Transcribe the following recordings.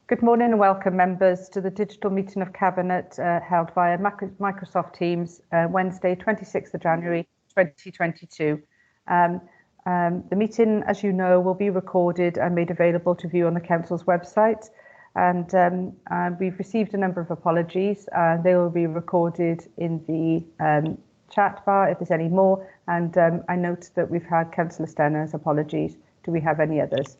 Good morning and welcome, members, to the digital meeting of Cabinet held via Microsoft Teams, Wednesday, 26th of January 2022. The meeting, as you know, will be recorded and made available to view on the Council's website. And we've received a number of apologies. They will be recorded in the chat bar if there's any more. And I note that we've had Councillor Stenner's apologies. Do we have any others?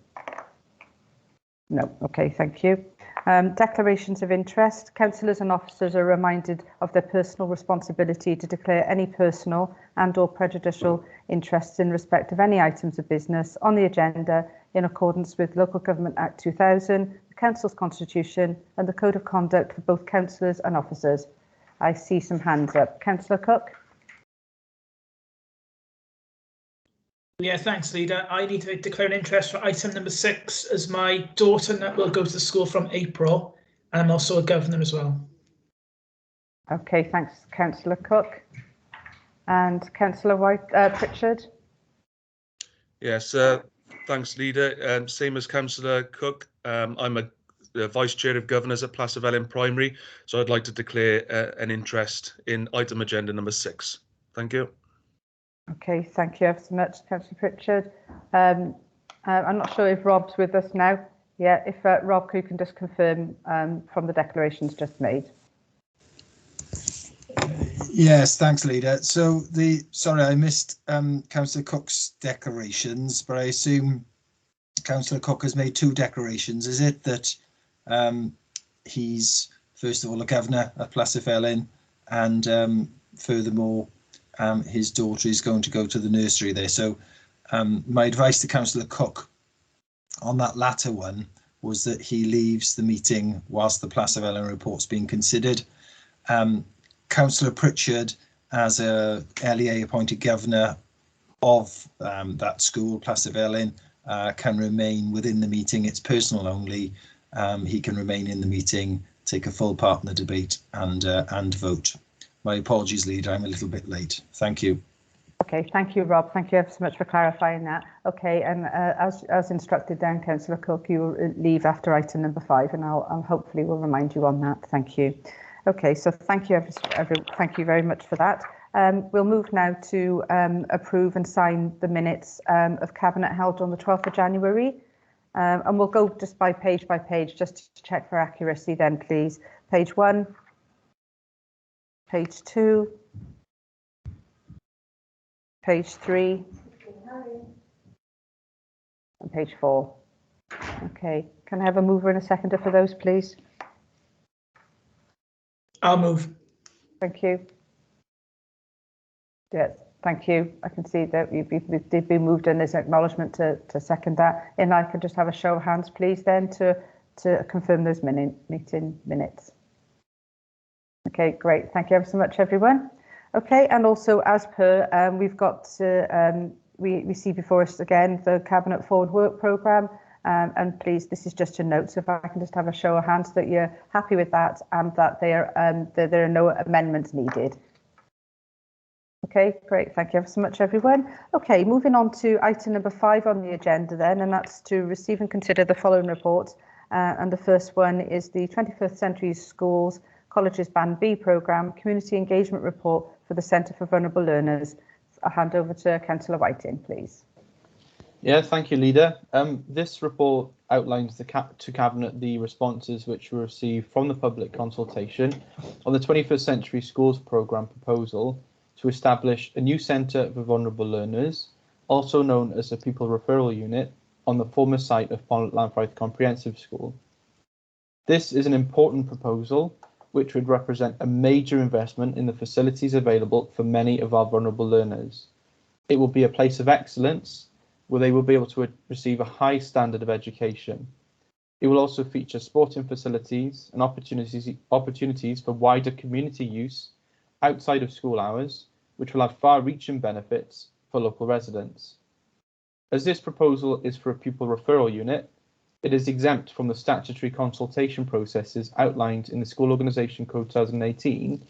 No. Okay, thank you. Declarations of interest. Councillors and officers are reminded of their personal responsibility to declare any personal and/or prejudicial interests in respect of any items of business on the agenda in accordance with Local Government Act 2000, the Council's Constitution and the Code of Conduct for both councillors and officers. I see some hands up. Councillor Cook. Yeah, thanks, Leader. I need to declare an interest for item number 6 as my daughter will go to the school from April, and I'm also a governor as well. Okay, thanks, Councillor Cook. And Councillor Pritchard. Yes, thanks, Leader. Same as Councillor Cook. I'm a Vice Chair of Governors at Placervelin Primary, so I'd like to declare an interest in item agenda number 6. Thank you. Okay, thank you ever so much, Councillor Pritchard. I'm not sure if Rob's with us now. Yeah, if Rob, you can just confirm from the declarations just made. Yes, thanks, Leader. So sorry, I missed Councillor Cook's declarations, but I assume Councillor Cook has made 2 declarations. Is it that he's first of all a governor at Placervelin, and furthermore, his daughter is going to go to the nursery there. So my advice to Councillor Cook on that latter one was that he leaves the meeting whilst the Placervelin report's being considered. Councillor Pritchard, as a LEA appointed governor of that school, Placervelin, can remain within the meeting. It's personal only. He can remain in the meeting, take a full part in the debate and vote. My apologies, Leader, I'm a little bit late. Thank you. Okay, thank you, Rob. Thank you ever so much for clarifying that. Okay, and as instructed then, Councillor Cook, you will leave after item number 5, and I'll hopefully will remind you on that. Thank you. Okay, so thank you very much for that. We'll move now to approve and sign the minutes of Cabinet held on the 12th of January. And we'll go just by page, just to check for accuracy then, please. Page 1. Page 2, page 3, and page 4. Okay, can I have a mover and a seconder for those, please? I'll move. Thank you. Yes, thank you. I can see that they've been moved and there's an acknowledgement to second that. And I can just have a show of hands, please, then to confirm those meeting minutes. Okay, great. Thank you ever so much, everyone. Okay, and also as per, we've got we see before us again the Cabinet Forward Work Programme, and please, this is just a note. So if I can just have a show of hands that you're happy with that and that there are no amendments needed. Okay, great. Thank you ever so much, everyone. Okay, moving on to item number 5 on the agenda then, and that's to receive and consider the following reports. And the first one is the 21st Century Schools Colleges Band B programme Community Engagement Report for the Centre for Vulnerable Learners. I'll hand over to Councillor Whiting, please. Yeah, thank you, Leader. This report outlines to Cabinet the responses which were received from the public consultation on the 21st Century Schools programme proposal to establish a new centre for vulnerable learners, also known as a Pupil Referral Unit, on the former site of Pont-Lanfraith Comprehensive School. This is an important proposal which would represent a major investment in the facilities available for many of our vulnerable learners. It will be a place of excellence where they will be able to receive a high standard of education. It will also feature sporting facilities and opportunities for wider community use outside of school hours, which will have far-reaching benefits for local residents. As this proposal is for a pupil referral unit, it is exempt from the statutory consultation processes outlined in the School Organisation Code 2018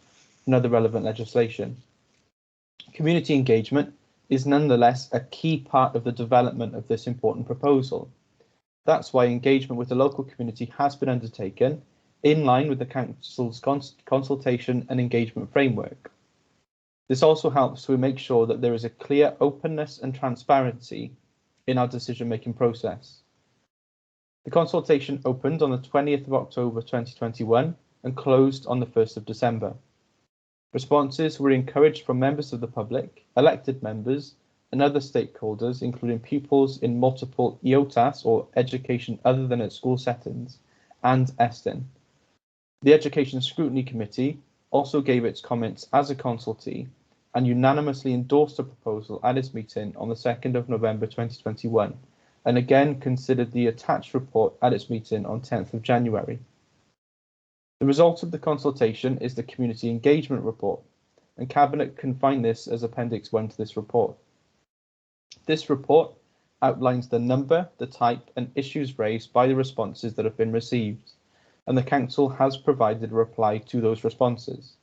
and other relevant legislation. Community engagement is nonetheless a key part of the development of this important proposal. That's why engagement with the local community has been undertaken in line with the Council's consultation and engagement framework. This also helps to make sure that there is a clear openness and transparency in our decision-making process. The consultation opened on the 20th of October 2021 and closed on the 1st of December. Responses were encouraged from members of the public, elected members, and other stakeholders, including pupils in multiple EOTAS or education other than at school settings, and ESTIN. The Education Scrutiny Committee also gave its comments as a consultee and unanimously endorsed the proposal at its meeting on the 2nd of November 2021, and again considered the attached report at its meeting on 10th of January. The result of the consultation is the Community Engagement Report, and Cabinet can find this as Appendix 1 to this report. This report outlines the number, the type, and issues raised by the responses that have been received, and the Council has provided a reply to those responses.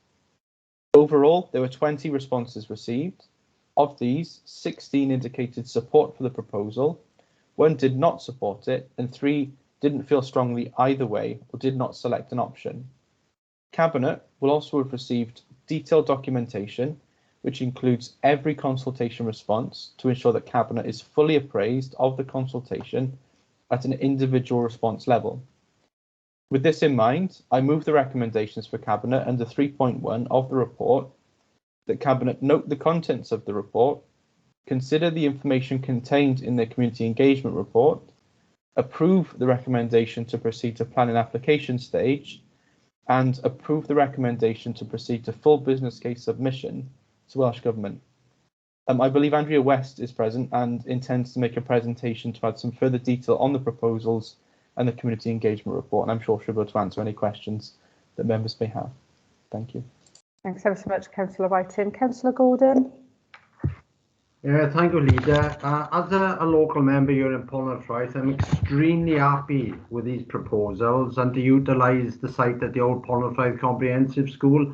Overall, there were 20 responses received. Of these, 16 indicated support for the proposal, 1 did not support it, and 3 didn't feel strongly either way or did not select an option. Cabinet will also have received detailed documentation, which includes every consultation response to ensure that Cabinet is fully appraised of the consultation at an individual response level. With this in mind, I move the recommendations for Cabinet under 3.1 of the report, that Cabinet note the contents of the report, consider the information contained in the Community Engagement Report, approve the recommendation to proceed to planning application stage, and approve the recommendation to proceed to full business case submission to Welsh Government. I believe Andrea West is present and intends to make a presentation to add some further detail on the proposals and the Community Engagement Report, and I'm sure she'll be able to answer any questions that members may have. Thank you. Thanks ever so much, Councillor Whiting. Councillor Gordon. Yeah, thank you, Leader. As a local member here in Polnorthraeth, I'm extremely happy with these proposals and to utilise the site at the old Polnorthraeth Comprehensive School.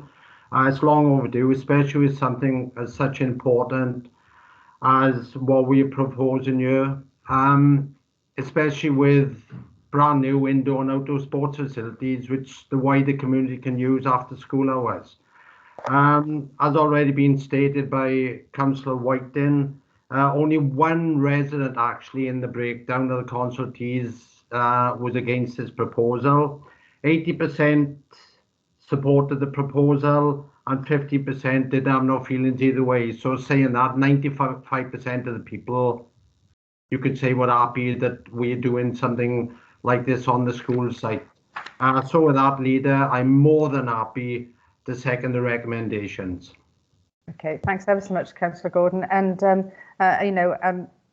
It's long overdue, especially with something as such important as what we're proposing here, especially with brand new indoor and outdoor sports facilities which the wider community can use after school hours. As already been stated by Councillor Whiting, only one resident actually in the breakdown of the consultees was against this proposal. 80% supported the proposal and 50% did have no feelings either way. So saying that, 95% of the people, you could say, were happy that we're doing something like this on the school site. So with that, Leader, I'm more than happy to second the recommendations. Okay, thanks ever so much, Councillor Gordon. And,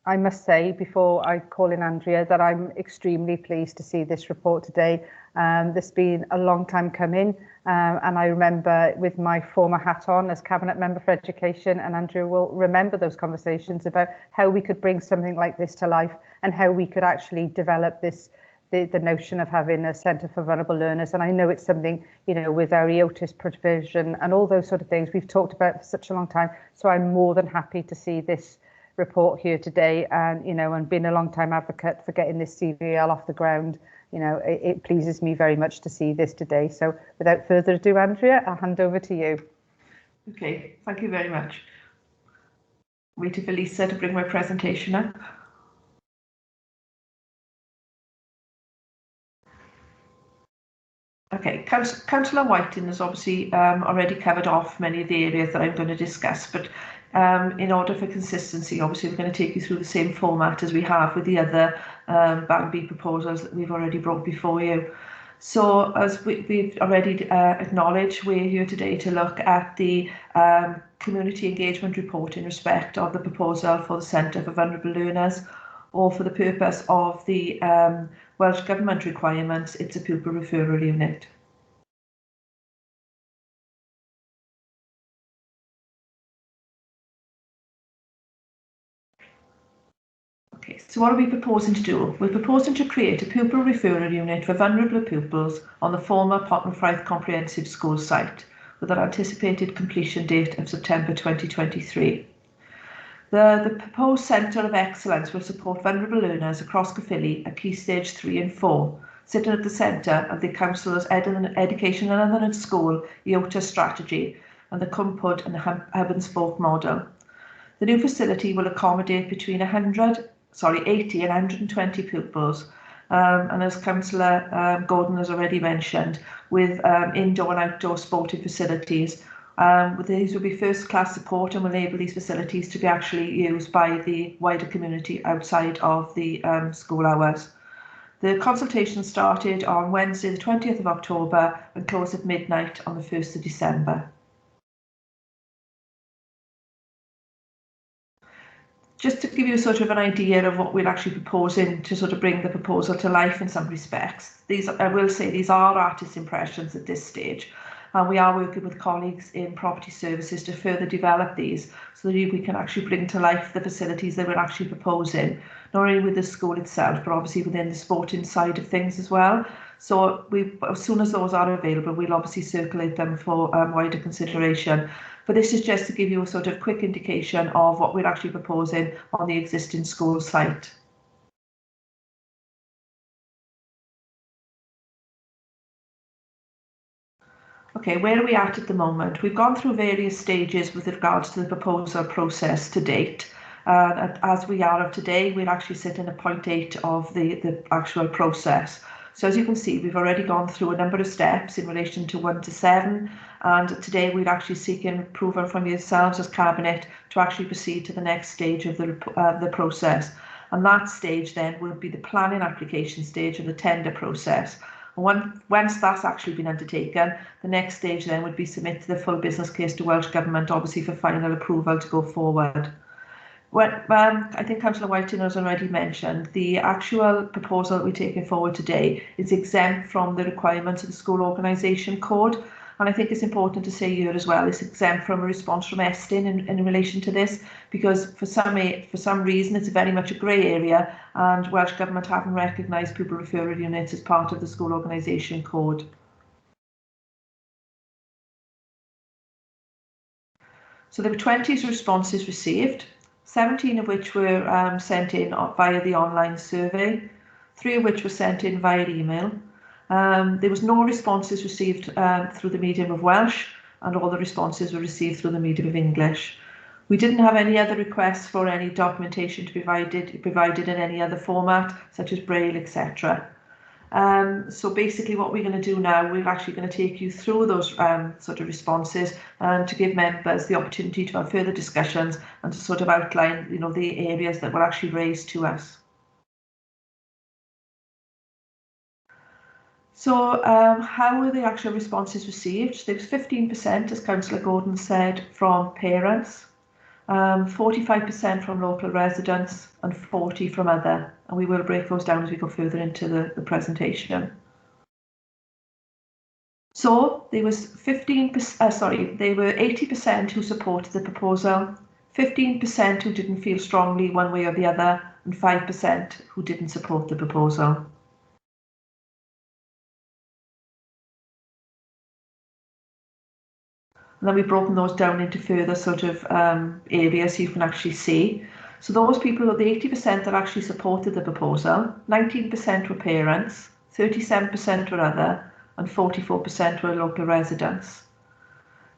I must say, before I call in Andrea, that I'm extremely pleased to see this report today. This has been a long time coming, and I remember with my former hat on as Cabinet Member for Education, and Andrea will remember those conversations about how we could bring something like this to life and how we could actually develop this, the notion of having a centre for vulnerable learners. And I know it's something, with our EOTIS provision and all those sort of things we've talked about for such a long time. So I'm more than happy to see this report here today, and and being a long time advocate for getting this CVL off the ground, it pleases me very much to see this today. So without further ado, Andrea, I'll hand over to you. Okay, thank you very much. Waiting for Lisa to bring my presentation up. Okay, Councillor Whiting has obviously already covered off many of the areas that I'm going to discuss, but in order for consistency, obviously we're going to take you through the same format as we have with the other Band B proposals that we've already brought before you. So as we've already acknowledged, we're here today to look at the Community Engagement Report in respect of the proposal for the Centre for Vulnerable Learners, or for the purpose of the Welsh Government requirements, it's a pupil referral unit. Okay, so what are we proposing to do? We're proposing to create a pupil referral unit for vulnerable pupils on the former Polnorthraeth Comprehensive School site with an anticipated completion date of September 2023. The proposed Centre of Excellence will support vulnerable learners across Caerphilly at Key Stage 3 and 4, sitting at the centre of the Council's Education and Other School IOTA strategy and the Cwmpwd and Hub and Spoke model. The new facility will accommodate between 80 and 120 pupils, and as Councillor Gordon has already mentioned, with indoor and outdoor sporting facilities. These will be first-class support and will enable these facilities to be actually used by the wider community outside of the school hours. The consultation started on Wednesday the 20th of October and closed at midnight on the 1st of December. Just to give you sort of an idea of what we're actually proposing to sort of bring the proposal to life in some respects. These, I will say, these are artist impressions at this stage. And we are working with colleagues in property services to further develop these so that we can actually bring to life the facilities that we're actually proposing, not only with the school itself, but obviously within the sporting side of things as well. So as soon as those are available, we'll obviously circulate them for wider consideration. But this is just to give you a sort of quick indication of what we're actually proposing on the existing school site. Okay, where are we at the moment? We've gone through various stages with regards to the proposal process to date. As we are of today, we're actually sitting at point 8 of the actual process. So as you can see, we've already gone through a number of steps in relation to 1 to 7, and today we're actually seeking approval from yourselves as Cabinet to actually proceed to the next stage of the process. And that stage then will be the planning application stage of the tender process. Once that's actually been undertaken, the next stage then would be submit the full business case to Welsh Government, obviously for final approval to go forward. I think Councillor Whiting has already mentioned, the actual proposal that we're taking forward today is exempt from the requirements of the School Organisation Code. And I think it's important to say here as well, it's exempt from a response from Estin in relation to this, because for some reason it's very much a grey area, and Welsh Government haven't recognised pupil referral units as part of the School Organisation Code. So there were 20 responses received, 17 of which were sent in via the online survey, 3 of which were sent in via email. There was no responses received through the medium of Welsh, and all the responses were received through the medium of English. We didn't have any other requests for any documentation to be provided in any other format, such as Braille, etc. So basically what we're going to do now, we're actually going to take you through those sort of responses and to give members the opportunity to have further discussions and to sort of outline, you know, the areas that were actually raised to us. So how were the actual responses received? There was 15%, as Councillor Gordon said, from parents, 45% from local residents and 40% from other. And we will break those down as we go further into the presentation. So there was 15%, they were 80% who supported the proposal, 15% who didn't feel strongly one way or the other, and 5% who didn't support the proposal. And then we've broken those down into further sort of areas so you can actually see. So those people, the 80% that actually supported the proposal, 19% were parents, 37% were other, and 44% were local residents.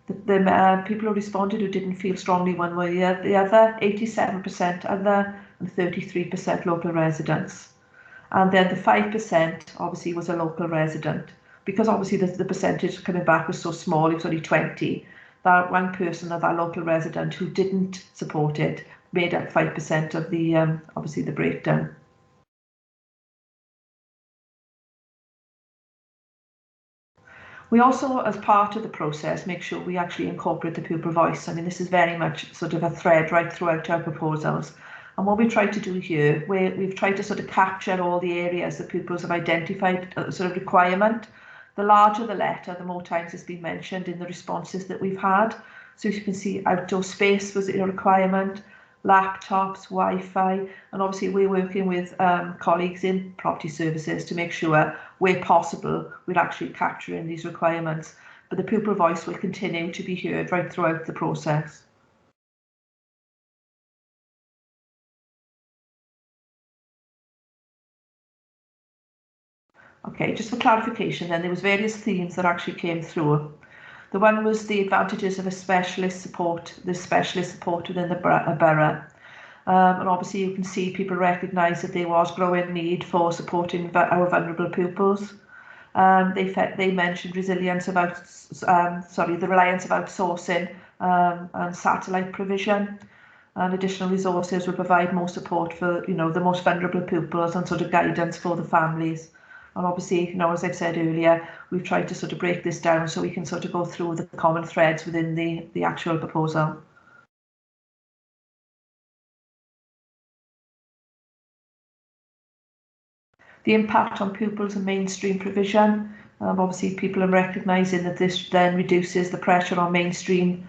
The people who responded who didn't feel strongly one way or the other, 87% other, and 33% local residents. And then the 5% obviously was a local resident. Because obviously the percentage coming back was so small, it was only 20, that one person of that local resident who didn't support it made up 5% of the, obviously the breakdown. We also, as part of the process, make sure we actually incorporate the pupil voice. I mean, this is very much sort of a thread right throughout our proposals. And what we try to do here, we've tried to sort of capture all the areas that pupils have identified as a sort of requirement. The larger the letter, the more times it's been mentioned in the responses that we've had. So as you can see, outdoor space was a requirement, laptops, Wi-Fi, and obviously we're working with colleagues in property services to make sure, where possible, we're actually capturing these requirements. But the pupil voice will continue to be heard right throughout the process. Okay, just for clarification then, there was various themes that actually came through. The one was the advantages of the specialist support within the borough. And obviously you can see people recognise that there was growing need for supporting our vulnerable pupils. They mentioned resilience about, the reliance of outsourcing and satellite provision, and additional resources will provide more support for, the most vulnerable pupils and sort of guidance for the families. And obviously, as I've said earlier, we've tried to sort of break this down so we can sort of go through the common threads within the actual proposal. The impact on pupils and mainstream provision. Obviously, people are recognising that this then reduces the pressure on mainstream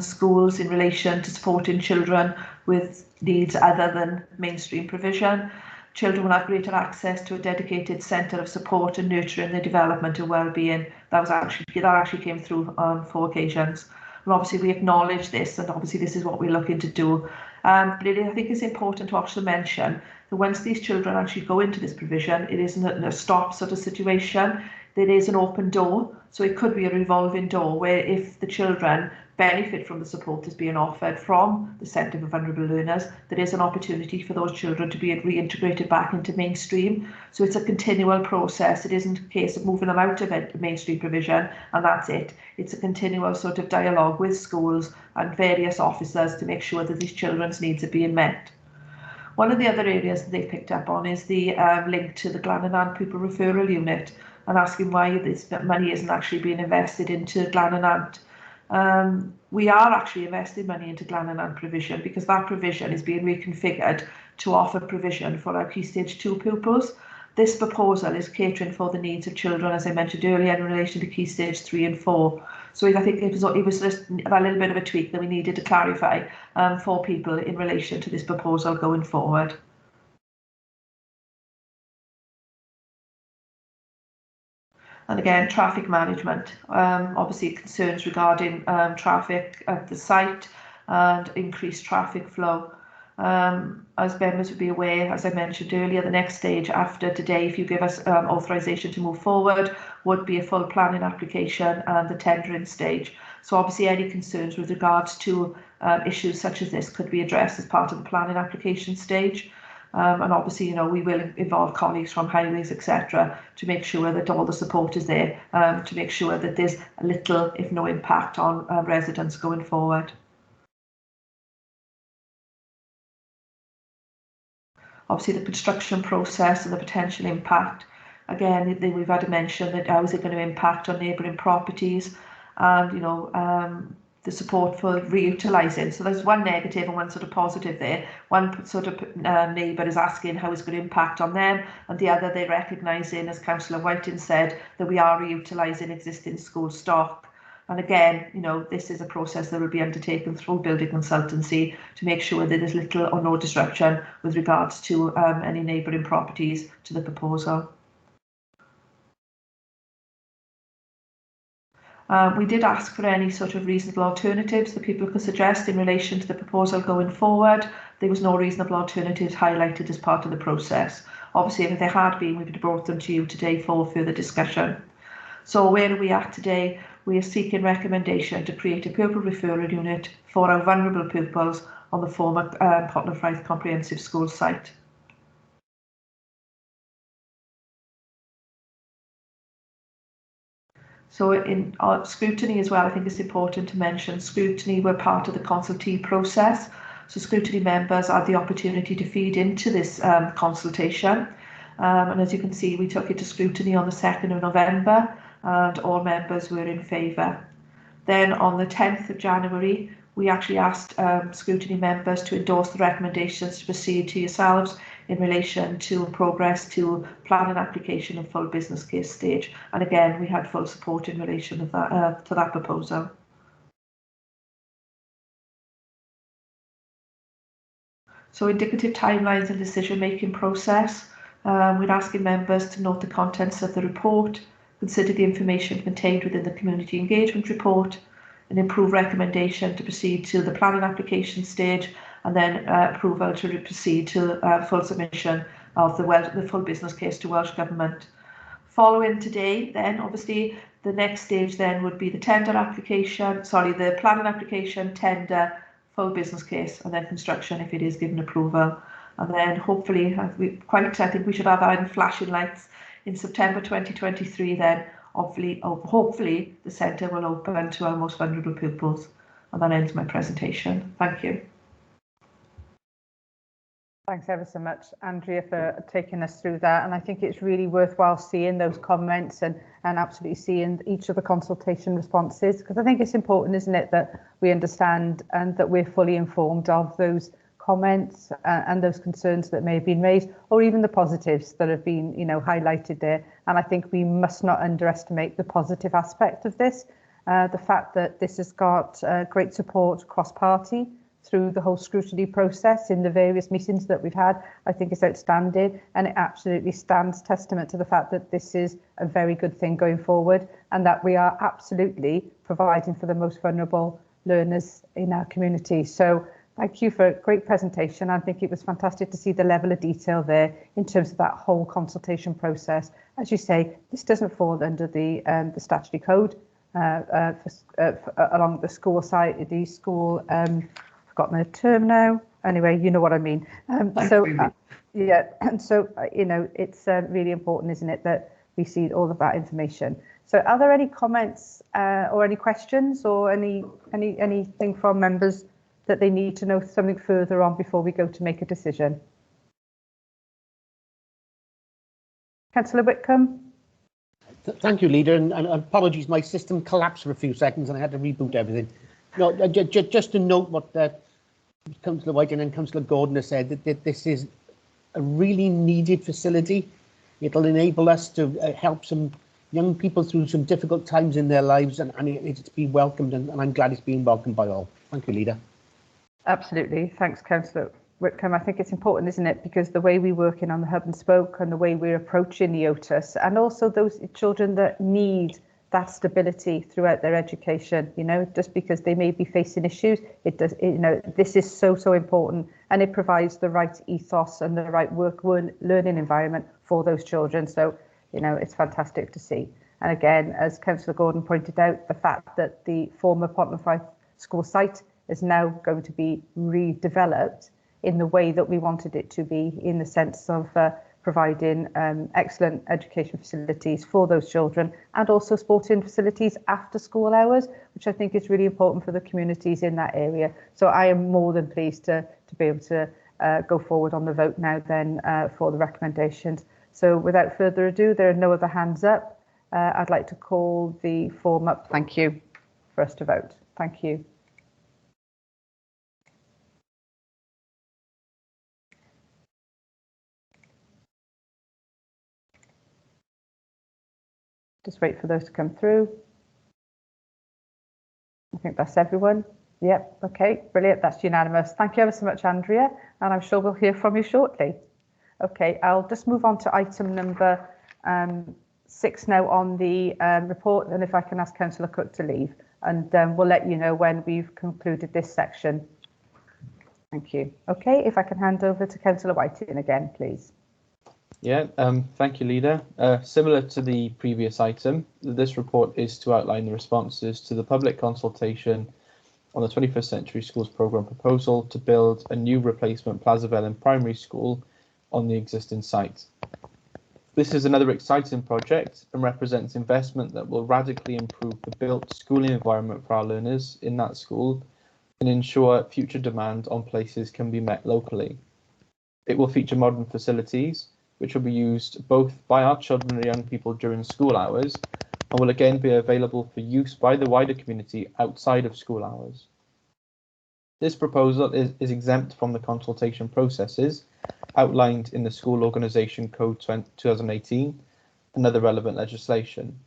schools in relation to supporting children with needs other than mainstream provision. Children will have greater access to a dedicated centre of support and nurturing their development and well-being. That actually came through on 4 occasions. And obviously we acknowledge this, and obviously this is what we're looking to do. But I think it's important to also mention that once these children actually go into this provision, it isn't a stop sort of situation. There is an open door, so it could be a revolving door where if the children benefit from the support that's being offered from the Centre for Vulnerable Learners, there is an opportunity for those children to be reintegrated back into mainstream. So it's a continual process. It isn't a case of moving them out of mainstream provision and that's it. It's a continual sort of dialogue with schools and various officers to make sure that these children's needs are being met. One of the other areas that they picked up on is the link to the Glananant Pupil Referral Unit and asking why this money isn't actually being invested into Glananant. We are actually investing money into Glananant provision because that provision is being reconfigured to offer provision for our Key Stage 2 pupils. This proposal is catering for the needs of children, as I mentioned earlier, in relation to Key Stage 3 and 4. So I think it was just a little bit of a tweak that we needed to clarify for people in relation to this proposal going forward. And again, traffic management, obviously concerns regarding traffic at the site and increased traffic flow. As members would be aware, as I mentioned earlier, the next stage after today, if you give us authorisation to move forward, would be a full planning application and the tendering stage. So obviously any concerns with regards to issues such as this could be addressed as part of the planning application stage. And obviously, we will involve colleagues from highways, etc., to make sure that all the support is there, to make sure that there's little, if no, impact on residents going forward. Obviously, the construction process and the potential impact. Again, we've had a mention that how is it going to impact on neighbouring properties, and the support for reutilising. So there's one negative and one sort of positive there. One sort of neighbour is asking how it's going to impact on them, and the other they're recognising, as Councillor Whiting said, that we are reutilising existing school stock. And again, this is a process that will be undertaken through building consultancy to make sure that there's little or no disruption with regards to any neighbouring properties to the proposal. We did ask for any sort of reasonable alternatives that people could suggest in relation to the proposal going forward. There was no reasonable alternatives highlighted as part of the process. Obviously, if there had been, we would have brought them to you today for further discussion. So where are we at today? We are seeking recommendation to create a pupil referral unit for our vulnerable pupils on the former Potterfraith Comprehensive School site. So in scrutiny as well, I think it's important to mention scrutiny were part of the consultee process. So scrutiny members had the opportunity to feed into this consultation. And as you can see, we took it to scrutiny on the 2nd of November and all members were in favour. Then on the 10th of January, we actually asked scrutiny members to endorse the recommendations to proceed to yourselves in relation to progress to plan and application of full business case stage. And again, we had full support in relation to that proposal. So indicative timelines and decision-making process. We're asking members to note the contents of the report, consider the information contained within the community engagement report, an improved recommendation to proceed to the planning application stage, and then approval to proceed to full submission of the full business case to Welsh Government. Following today, then obviously the next stage then would be the tender application, the planning application, tender, full business case, and then construction if it is given approval. And then hopefully, I think we should have that in flashing lights in September 2023. Then hopefully the centre will open to our most vulnerable pupils. And that ends my presentation. Thank you. Thanks ever so much, Andrea, for taking us through that. And I think it's really worthwhile seeing those comments and absolutely seeing each of the consultation responses, because I think it's important, isn't it, that we understand and that we're fully informed of those comments and those concerns that may have been raised, or even the positives that have been, highlighted there. And I think we must not underestimate the positive aspect of this, the fact that this has got great support cross-party through the whole scrutiny process in the various meetings that we've had. I think it's outstanding, and it absolutely stands testament to the fact that this is a very good thing going forward, and that we are absolutely providing for the most vulnerable learners in our community. So thank you for a great presentation. I think it was fantastic to see the level of detail there in terms of that whole consultation process. As you say, this doesn't fall under the statutory code along the school side, the school, forgotten the term now. Anyway, you know what I mean. Yeah, and so it's really important, isn't it, that we see all of that information. So, are there any comments or any questions or anything from members that they need to know something further on before we go to make a decision? Councillor Whitcomb. Thank you, Leader, and apologies, my system collapsed for a few seconds and I had to reboot everything. No, just to note what Councillor White and then Councillor Gordon has said, that this is a really needed facility. It'll enable us to help some young people through some difficult times in their lives, and it's been welcomed, and I'm glad it's been welcomed by all. Thank you, Leader. Absolutely. Thanks, Councillor Whitcomb. I think it's important, isn't it, because the way we work in on the hub and spoke and the way we're approaching the OTUS, and also those children that need that stability throughout their education, just because they may be facing issues, this is so important, and it provides the right ethos and the right learning environment for those children. So, it's fantastic to see. And again, as Councillor Gordon pointed out, the fact that the former Pontypridd school site is now going to be redeveloped in the way that we wanted it to be, in the sense of providing excellent education facilities for those children, and also sporting facilities after school hours, which I think is really important for the communities in that area. So I am more than pleased to be able to go forward on the vote now then for the recommendations. So without further ado, there are no other hands up. I'd like to call the form up. Thank you for us to vote. Thank you. Just wait for those to come through. I think that's everyone. Yep, okay, brilliant, that's unanimous. Thank you ever so much, Andrea, and I'm sure we'll hear from you shortly. Okay, I'll just move on to item number 6 now on the report, and if I can ask Councillor Cook to leave, and we'll let you know when we've concluded this section. Thank you. Okay, if I can hand over to Councillor Whiting again, please. Yeah, thank you, Leader. Similar to the previous item, this report is to outline the responses to the public consultation on the 21st Century Schools Programme proposal to build a new replacement Plaza Felyn primary school on the existing site. This is another exciting project and represents investment that will radically improve the built schooling environment for our learners in that school and ensure future demand on places can be met locally. It will feature modern facilities, which will be used both by our children and young people during school hours, and will again be available for use by the wider community outside of school hours. This proposal is exempt from the consultation processes outlined in the School Organisation Code 2018 and other relevant legislation.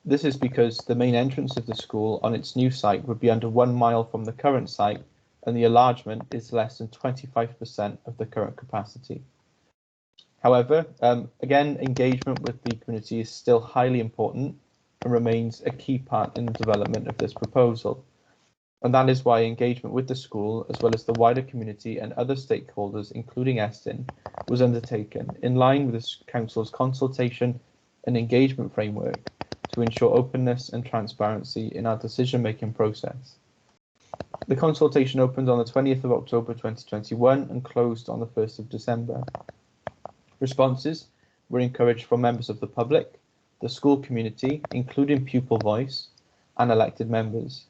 This is because the main entrance of the school on its new site would be under 1 mile from the current site, and the enlargement is less than 25% of the current capacity. However, again, engagement with the community is still highly important and remains a key part in the development of this proposal. And that is why engagement with the school, as well as the wider community and other stakeholders, including Eston, was undertaken in line with the Council's consultation an engagement framework to ensure openness and transparency in our decision-making process. The consultation opened on the 20th of October 2021 and closed on the 1st of December. Responses were encouraged from members of the public, the school community, including pupil voice, and elected members.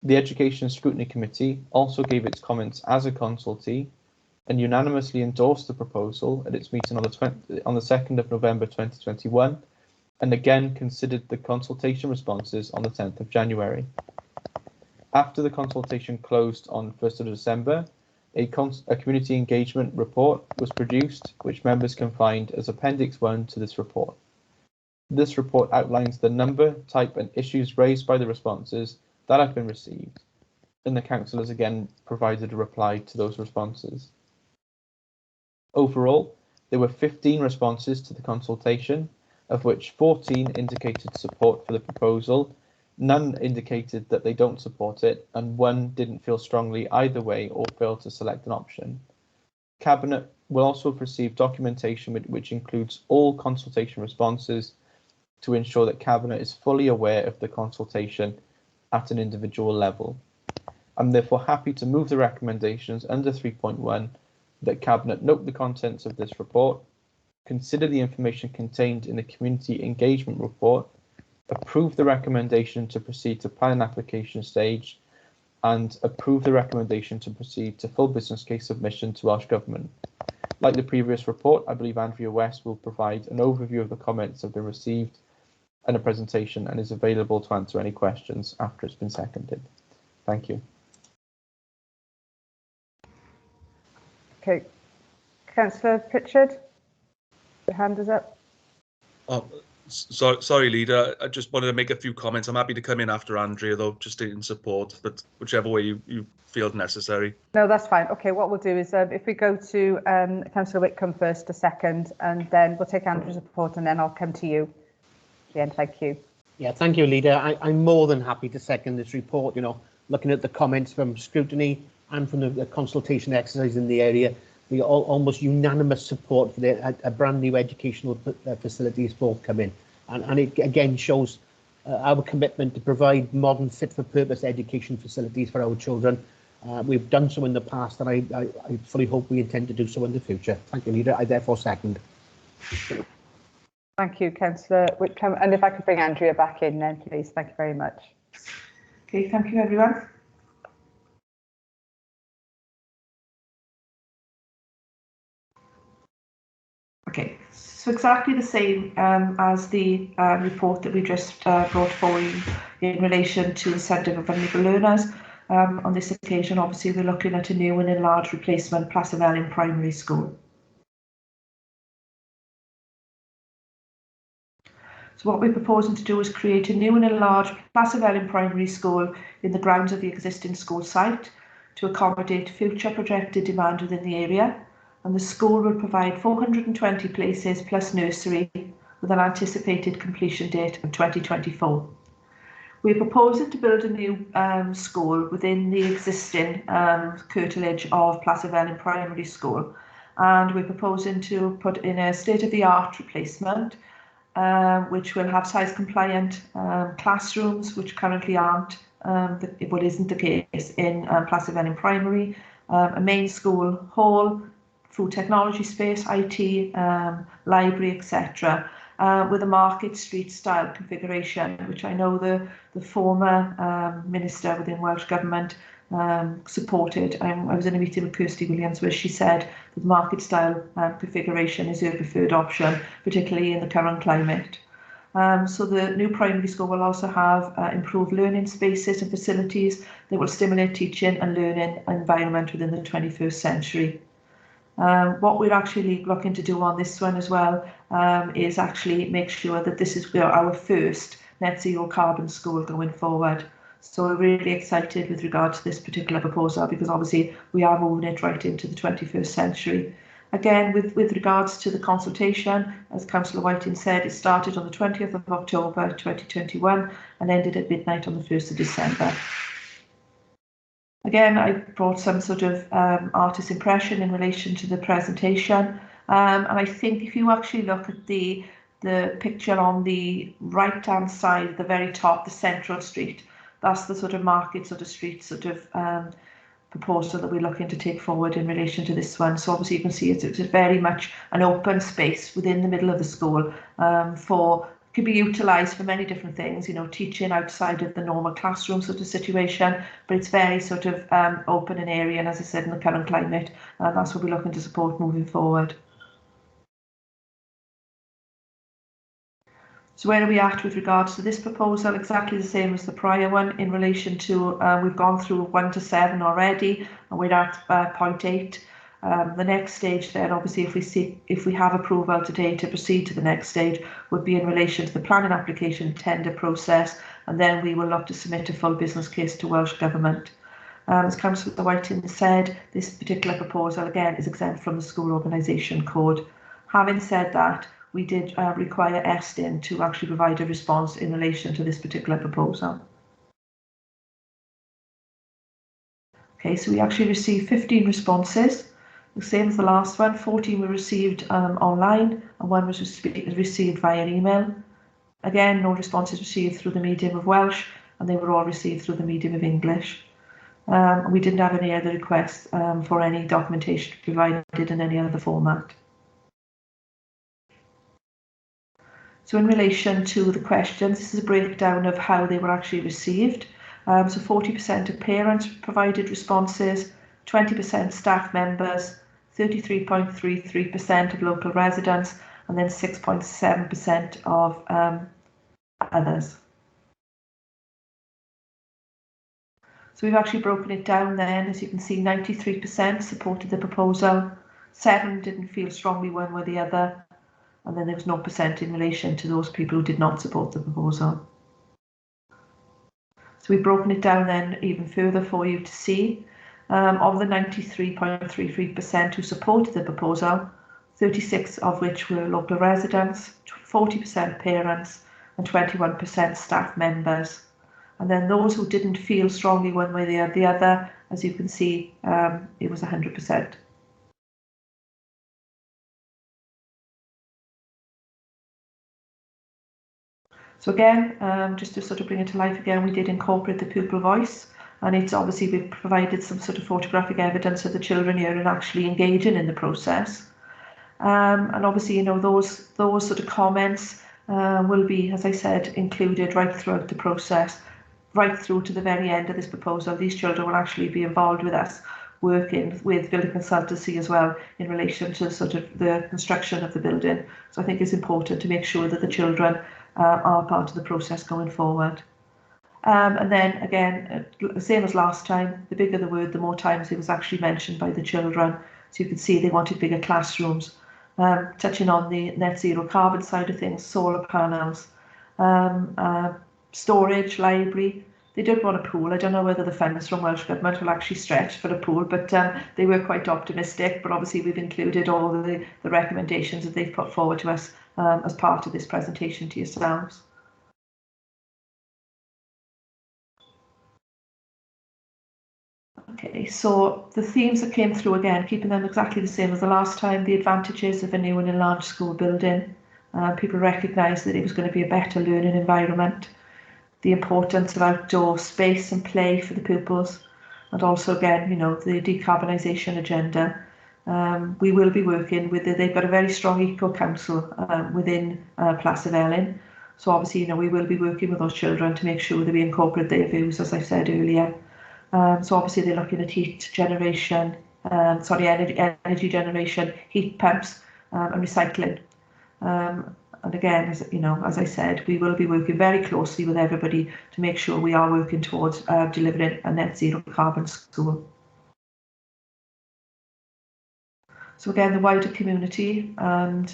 The Education Scrutiny Committee also gave its comments as a consultee and unanimously endorsed the proposal at its meeting on the 2nd of November 2021, and again considered the consultation responses on the 10th of January. After the consultation closed on 1st of December, a community engagement report was produced, which members can find as Appendix 1 to this report. This report outlines the number, type and issues raised by the responses that have been received, and the Council has again provided a reply to those responses. Overall, there were 15 responses to the consultation, of which 14 indicated support for the proposal, none indicated that they don't support it, and one didn't feel strongly either way or failed to select an option. Cabinet will also have received documentation which includes all consultation responses to ensure that Cabinet is fully aware of the consultation at an individual level. I'm therefore happy to move the recommendations under 3.1 that Cabinet note the contents of this report, consider the information contained in the Community Engagement Report, approve the recommendation to proceed to plan application stage, and approve the recommendation to proceed to full business case submission to Welsh Government. Like the previous report, I believe Andrea West will provide an overview of the comments that have been received and a presentation, and is available to answer any questions after it's been seconded. Thank you. Okay, Councillor Pritchard, your hand is up. Oh, sorry, Leader. I just wanted to make a few comments. I'm happy to come in after Andrea, though, just in support, but whichever way you feel necessary. No, that's fine. Okay, what we'll do is if we go to Councillor Whitcomb first, a second, and then we'll take Andrew's report, and then I'll come to you at the end. Thank you. Yeah, thank you, Leader. I'm more than happy to second this report. You know, looking at the comments from scrutiny and from the consultation exercise in the area, we almost unanimous support for a brand new educational facilities forthcoming, and it again shows our commitment to provide modern, fit for purpose education facilities for our children. We've done so in the past, and I fully hope we intend to do so in the future. Thank you, Leader. I therefore second. Thank you, Councillor Whitcomb. And if I could bring Andrea back in then, please. Thank you very much. Okay, thank you, everyone. Okay, so exactly the same as the report that we just brought forward in relation to incentive of vulnerable learners. On this occasion, obviously, we're looking at a new and enlarged replacement Placervelin Primary School. So what we're proposing to do is create a new and enlarged Placervelin Primary School in the grounds of the existing school site to accommodate future projected demand within the area. And the school will provide 420 places plus nursery with an anticipated completion date of 2024. We're proposing to build a new school within the existing curtilage of Placervelin Primary School, and we're proposing to put in a state-of-the-art replacement which will have size compliant classrooms, which currently aren't, what isn't the case in Placervelin Primary, a main school hall, food technology space, IT, library, etc., with a Market Street style configuration, which I know the former Minister within Welsh Government supported. I was in a meeting with Kirsty Williams where she said that the market style configuration is her preferred option, particularly in the current climate. So the new primary school will also have improved learning spaces and facilities that will stimulate teaching and learning environment within the 21st century. What we're actually looking to do on this one as well is actually make sure that this is our first net zero carbon school going forward. So we're really excited with regard to this particular proposal, because obviously we are moving it right into the 21st century. Again, with regards to the consultation, as Councillor Whiting said, it started on the 20th of October 2021 and ended at midnight on the 1st of December. Again, I brought some sort of artist impression in relation to the presentation. And I think if you actually look at the the picture on the right-hand side, the very top, the central street, that's the sort of market sort of street sort of proposal that we're looking to take forward in relation to this one. So obviously you can see it's very much an open space within the middle of the school could be utilised for many different things, you know, teaching outside of the normal classroom sort of situation, but it's very sort of open in area, and as I said, in the current climate, that's what we're looking to support moving forward. So where are we at with regards to this proposal? Exactly the same as the prior one in relation to, we've gone through 1 to 7 already, and we're at point 8. The next stage then, obviously, if we have approval today to proceed to the next stage, would be in relation to the planning application tender process, and then we will look to submit a full business case to Welsh Government. As Councillor Whiting said, this particular proposal again is exempt from the School Organisation Code. Having said that, we did require Estin to actually provide a response in relation to this particular proposal. Okay, so we actually received 15 responses. The same as the last one, 14 were received online and 1 was received via email. Again, no responses received through the medium of Welsh, and they were all received through the medium of English. We didn't have any other requests for any documentation provided in any other format. So in relation to the questions, this is a breakdown of how they were actually received. So 40% of parents provided responses, 20% staff members, 33.33% of local residents, and then 6.7% of others. So we've actually broken it down then. As you can see, 93% supported the proposal, 7 didn't feel strongly one way or the other, and then there was 0% in relation to those people who did not support the proposal. So we've broken it down then even further for you to see. Of the 93.33% who supported the proposal, 36 of which were local residents, 40% parents, and 21% staff members. And then those who didn't feel strongly one way or the other, as you can see, it was 100%. So again, just to sort of bring it to life again, we did incorporate the pupil voice, and it's obviously we've provided some sort of photographic evidence of the children here and actually engaging in the process. And obviously, you know, those sort of comments will be, as I said, included right throughout the process, right through to the very end of this proposal. These children will actually be involved with us, working with building consultancy as well in relation to sort of the construction of the building. So I think it's important to make sure that the children are part of the process going forward. And then again, same as last time, the bigger the word, the more times it was actually mentioned by the children. So you can see they wanted bigger classrooms. Touching on the net zero carbon side of things, solar panels, storage, library. They did want a pool. I don't know whether the funds from Welsh Government will actually stretch for a pool, but they were quite optimistic. But obviously we've included all the recommendations that they've put forward to us as part of this presentation to yourselves. Okay, so the themes that came through again, keeping them exactly the same as the last time, the advantages of a new and enlarged school building. People recognised that it was going to be a better learning environment, the importance of outdoor space and play for the pupils, and also again, you know, the decarbonisation agenda. We will be working with, they've got a very strong eco-council within Plas of Elin. So obviously, you know, we will be working with those children to make sure that we incorporate their views, as I said earlier. So obviously they're looking at heat generation, energy generation, heat pumps, and recycling. And again, as you know, as I said, we will be working very closely with everybody to make sure we are working towards delivering a net zero carbon school. So again, the wider community and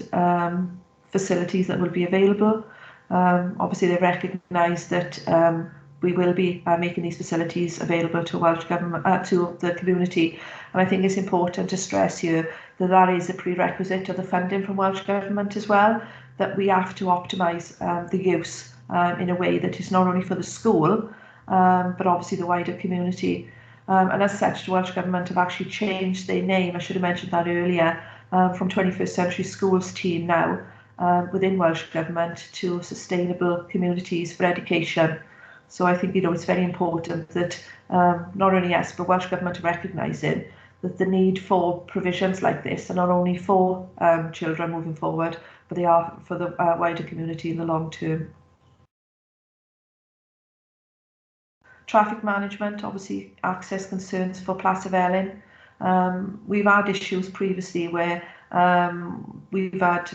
facilities that will be available. Obviously, they recognise that we will be making these facilities available to Welsh Government, to the community. And I think it's important to stress here that that is a prerequisite of the funding from Welsh Government as well, that we have to optimise the use in a way that is not only for the school, but obviously the wider community. And as such, the Welsh Government have actually changed their name, I should have mentioned that earlier, from 21st Century Schools team now within Welsh Government to sustainable communities for education. So I think, it's very important that not only us, but Welsh Government are recognising that the need for provisions like this are not only for children moving forward, but they are for the wider community in the long term. Traffic management, obviously access concerns for Plas Efely'n. We've had issues previously where we've had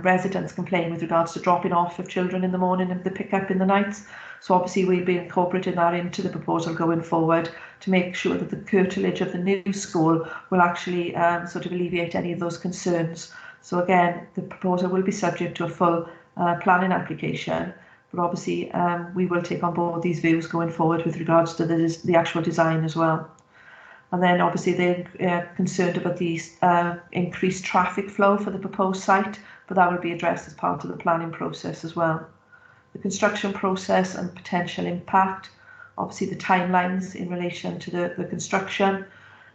residents complain with regards to dropping off of children in the morning and the pick up in the nights. So obviously we'll be incorporating that into the proposal going forward to make sure that the curtilage of the new school will actually sort of alleviate any of those concerns. So again, the proposal will be subject to a full planning application, but obviously we will take on board these views going forward with regards to the actual design as well. And then obviously they're concerned about the increased traffic flow for the proposed site, but that will be addressed as part of the planning process as well. The construction process and potential impact, obviously the timelines in relation to the construction.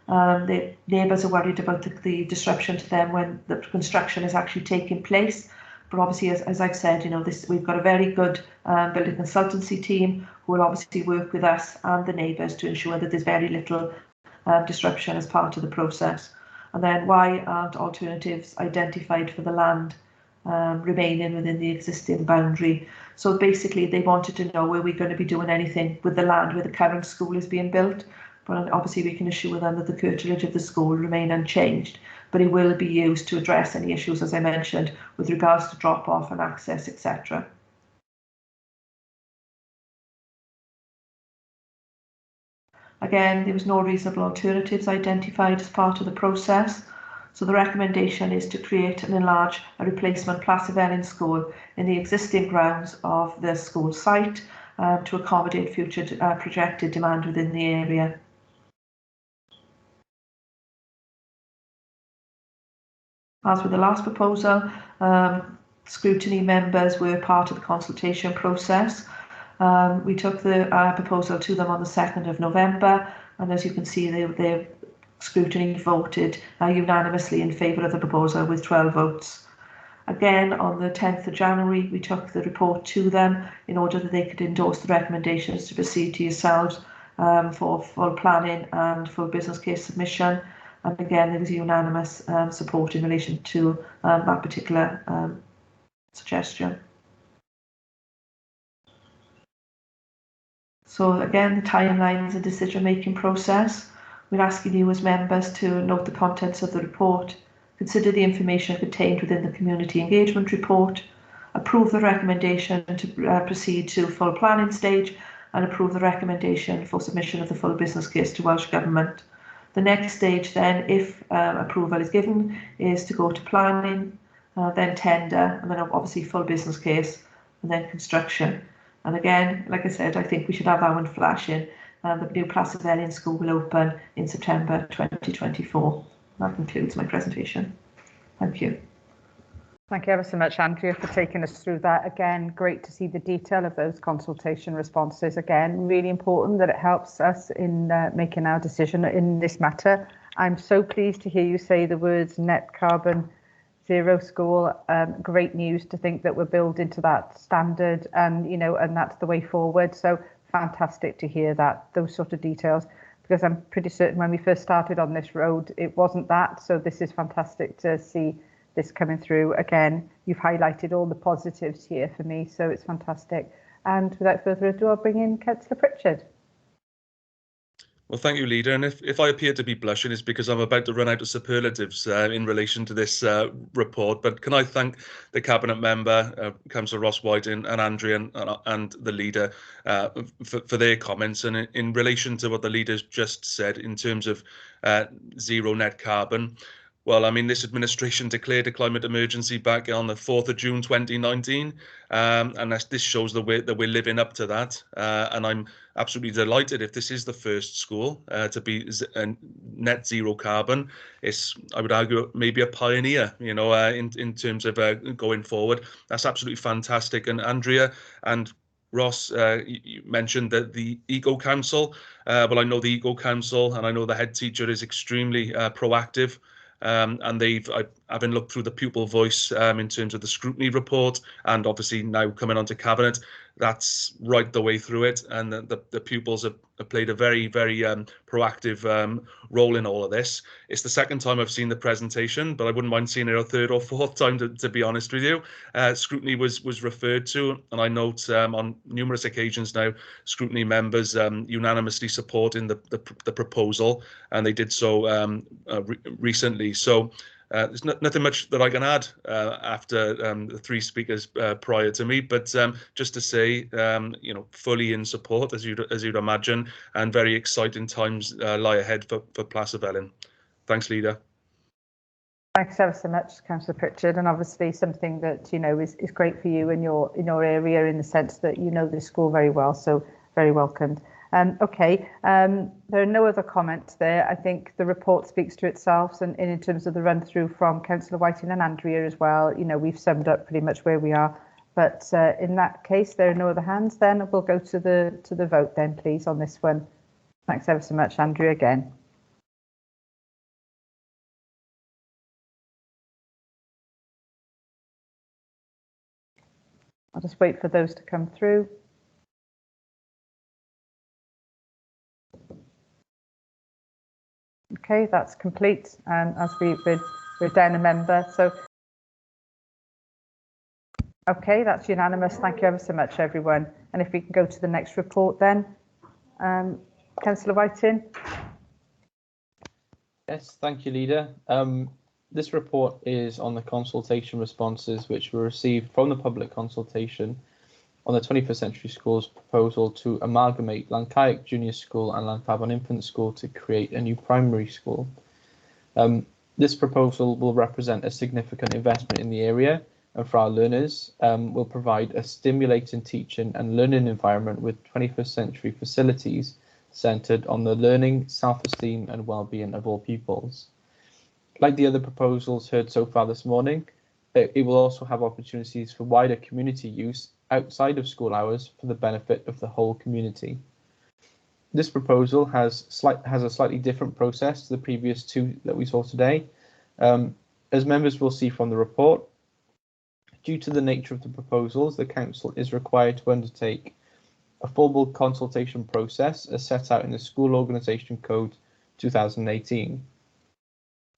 The neighbours are worried about the disruption to them when the construction is actually taking place. But obviously, as I've said, we've got a very good building consultancy team who will obviously work with us and the neighbours to ensure that there's very little disruption as part of the process. And then why aren't alternatives identified for the land remaining within the existing boundary? So basically they wanted to know, were we going to be doing anything with the land where the current school is being built? But obviously we can assure them that the curtilage of the school will remain unchanged, but it will be used to address any issues, as I mentioned, with regards to drop off and access, etc. Again, there was no reasonable alternatives identified as part of the process. So the recommendation is to create and enlarge a replacement Plas Efely'n school in the existing grounds of the school site to accommodate future projected demand within the area. As with the last proposal, scrutiny members were part of the consultation process. We took the proposal to them on the 2nd of November, and as you can see, they scrutiny voted unanimously in favour of the proposal with 12 votes. Again, on the 10th of January, we took the report to them in order that they could endorse the recommendations to proceed to yourselves for full planning and full business case submission. And again, there was unanimous support in relation to that particular suggestion. So again, the timelines and decision-making process. We're asking you as members to note the contents of the report, consider the information contained within the community engagement report, approve the recommendation to proceed to full planning stage, and approve the recommendation for submission of the full business case to Welsh Government. The next stage then, if approval is given, is to go to planning, then tender, and then obviously full business case, and then construction. And again, like I said, I think we should have that one flashing. The new Plas Efely'n school will open in September 2024. That concludes my presentation. Thank you. Thank you ever so much, Andrea, for taking us through that. Again, great to see the detail of those consultation responses. Again, really important that it helps us in making our decision in this matter. I'm so pleased to hear you say the words net carbon zero school. Great news to think that we're building to that standard, and and that's the way forward. So fantastic to hear that, those sort of details, because I'm pretty certain when we first started on this road, it wasn't that. So this is fantastic to see this coming through. Again, you've highlighted all the positives here for me, so it's fantastic. And without further ado, I'll bring in Councillor Pritchard. Well, thank you, Leader. And if I appear to be blushing, it's because I'm about to run out of superlatives in relation to this report. But can I thank the Cabinet Member, Councillor Ross Whiting, and Andrea and the Leader for their comments. And in relation to what the Leader's just said in terms of zero net carbon, well, I mean, this administration declared a climate emergency back on the 4th of June 2019, and this shows that we're living up to that. And I'm absolutely delighted if this is the first school to be net zero carbon. It's, I would argue, maybe a pioneer, in terms of going forward. That's absolutely fantastic. And Andrea and Ross, you mentioned that the Eco Council. Well, I know the Eco Council and I know the head teacher is extremely proactive and having looked through the pupil voice in terms of the scrutiny report, and obviously now coming onto cabinet, that's right the way through it, and the pupils have played a very, very proactive role in all of this. It's the second time I've seen the presentation, but I wouldn't mind seeing it a third or fourth time, to be honest with you. Scrutiny was referred to, and I note on numerous occasions now, scrutiny members unanimously supporting the proposal, and they did so recently. So there's nothing much that I can add after the three speakers prior to me, but just to say, fully in support, as you'd imagine, and very exciting times lie ahead for Plas of Ellyn. Thanks, Leader. Thanks ever so much, Councillor Pritchard, and obviously something that is great for you in your area, in the sense that you know the school very well, so very welcomed. Okay, there are no other comments there. I think the report speaks to itself, and in terms of the run through from Councillor Whiting and Andrea as well, we've summed up pretty much where we are. But in that case, there are no other hands. Then we'll go to the vote then, please, on this one. Thanks ever so much, Andrea, again. I'll just wait for those to come through. Okay, that's complete, as we're down a member. So, okay, that's unanimous. Thank you ever so much, everyone. And if we can go to the next report then, Councillor Whiting. Yes, thank you, Leader. This report is on the consultation responses which were received from the public consultation on the 21st Century Schools proposal to amalgamate Lancaig Junior School and Llanfabon Infant School to create a new primary school. This proposal will represent a significant investment in the area, and for our learners will provide a stimulating teaching and learning environment with 21st century facilities centred on the learning, self-esteem and well-being of all pupils. Like the other proposals heard so far this morning, it will also have opportunities for wider community use outside of school hours for the benefit of the whole community. This proposal has a slightly different process to the previous two that we saw today. As members will see from the report, due to the nature of the proposals, the Council is required to undertake a formal consultation process as set out in the School Organisation Code 2018.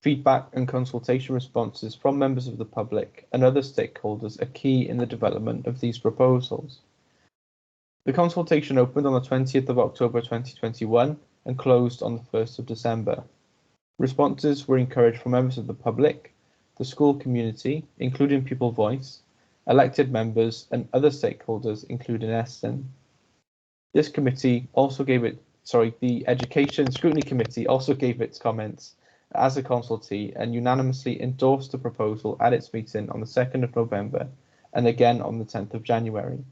Feedback and consultation responses from members of the public and other stakeholders are key in the development of these proposals. The consultation opened on the 20th of October 2021 and closed on the 1st of December. Responses were encouraged from members of the public, the school community, including pupil voice, elected members and other stakeholders, including Eston. This committee also gave the Education Scrutiny Committee also gave its comments as a consultee and unanimously endorsed the proposal at its meeting on the 2nd of November and again on the 10th of January.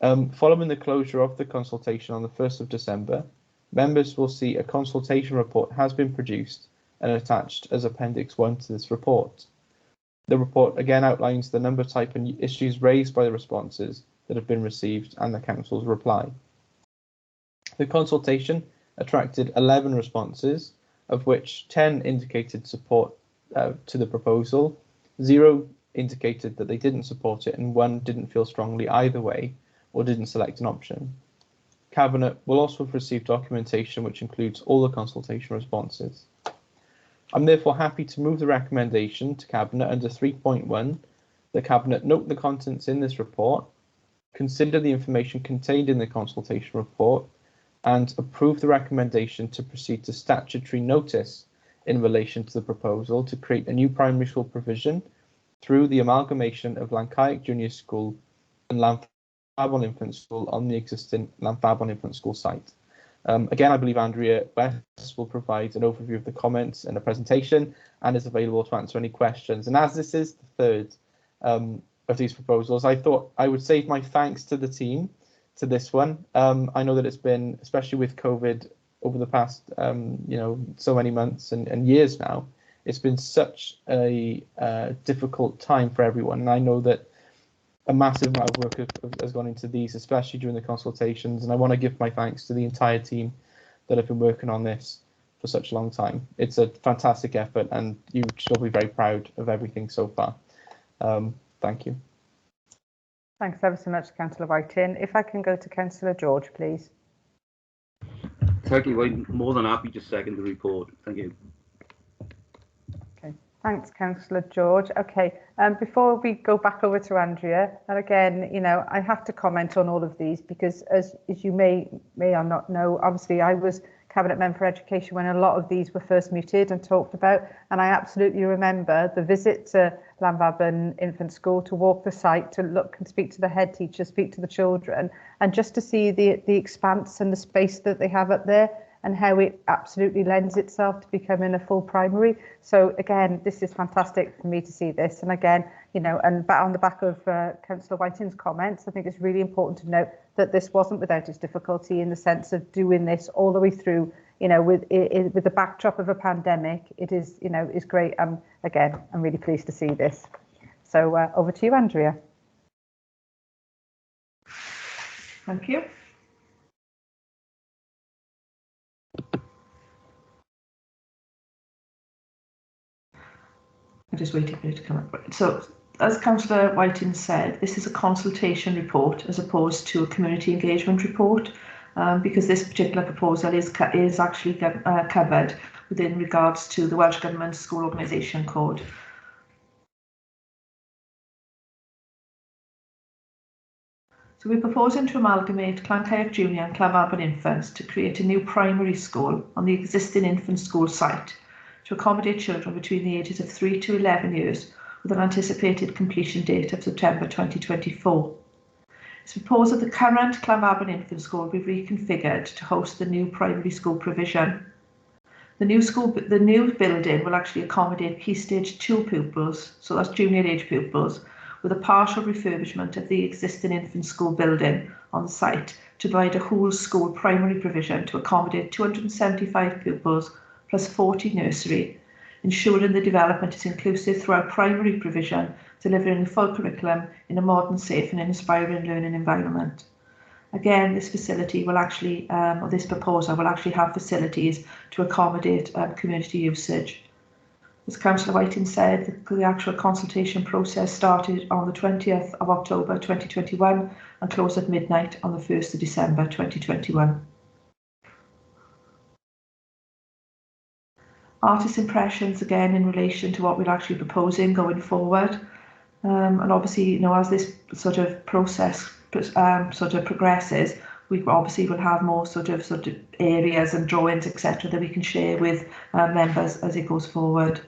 Following the closure of the consultation on the 1st of December, members will see a consultation report has been produced and attached as Appendix 1 to this report. The report again outlines the number, type and issues raised by the responses that have been received and the Council's reply. The consultation attracted 11 responses, of which 10 indicated support to the proposal, 0 indicated that they didn't support it, and 1 didn't feel strongly either way or didn't select an option. Cabinet will also have received documentation which includes all the consultation responses. I'm therefore happy to move the recommendation to Cabinet under 3.1. The Cabinet note the contents in this report, consider the information contained in the consultation report, and approve the recommendation to proceed to statutory notice in relation to the proposal to create a new primary school provision through the amalgamation of Lancaig Junior School and Llanfabon Infant School on the existing Llanfabon Infant School site. Again, I believe Andrea West will provide an overview of the comments and a presentation and is available to answer any questions. And as this is the third of these proposals, I thought I would save my thanks to the team to this one. I know that it's been, especially with COVID over the past, so many months and years now, it's been such a difficult time for everyone. And I know that a massive amount of work has gone into these, especially during the consultations. And I want to give my thanks to the entire team that have been working on this for such a long time. It's a fantastic effort, and you should all be very proud of everything so far. Thank you. Thanks ever so much, Councillor Whiting. If I can go to Councillor George, please. Thank you. I'm more than happy to second the report. Thank you. Okay, thanks, Councillor George. Okay, before we go back over to Andrea, and again, you know, I have to comment on all of these because, as you may or not know, obviously I was Cabinet Member for Education when a lot of these were first mooted and talked about, and I absolutely remember the visit to Llanfabon Infant School to walk the site, to look and speak to the head teacher, speak to the children, and just to see the expanse and the space that they have up there and how it absolutely lends itself to becoming a full primary. So again, this is fantastic for me to see this. And again, you know, and on the back of Councillor Whiting's comments, I think it's really important to note that this wasn't without its difficulty in the sense of doing this all the way through, you know, with the backdrop of a pandemic. It is, you know, is great. Again, I'm really pleased to see this. So over to you, Andrea. Thank you. I'm just waiting for it to come up. So, as Councillor Whiting said, this is a consultation report as opposed to a community engagement report, because this particular proposal is actually covered within regards to the Welsh Government School Organisation Code. So we're proposing to amalgamate Llancairn Junior and Llanfabon Infants to create a new primary school on the existing infant school site to accommodate children between the ages of 3 to 11 years with an anticipated completion date of September 2024. It's proposed that the current Llanfabon Infant School be reconfigured to host the new primary school provision. The new building will actually accommodate Key Stage 2 pupils, so that's junior age pupils, with a partial refurbishment of the existing infant school building on the site to provide a whole school primary provision to accommodate 275 pupils plus 40 nursery, ensuring the development is inclusive throughout primary provision, delivering a full curriculum in a modern, safe and inspiring learning environment. Again, this facility will actually, or this proposal will actually have facilities to accommodate community usage. As Councillor Whiting said, the actual consultation process started on the 20th of October 2021 and closed at midnight on the 1st of December 2021. Artist impressions, again, in relation to what we're actually proposing going forward. And obviously, you know, as this sort of process sort of progresses, we obviously will have more sort of areas and drawings, etc., that we can share with members as it goes forward.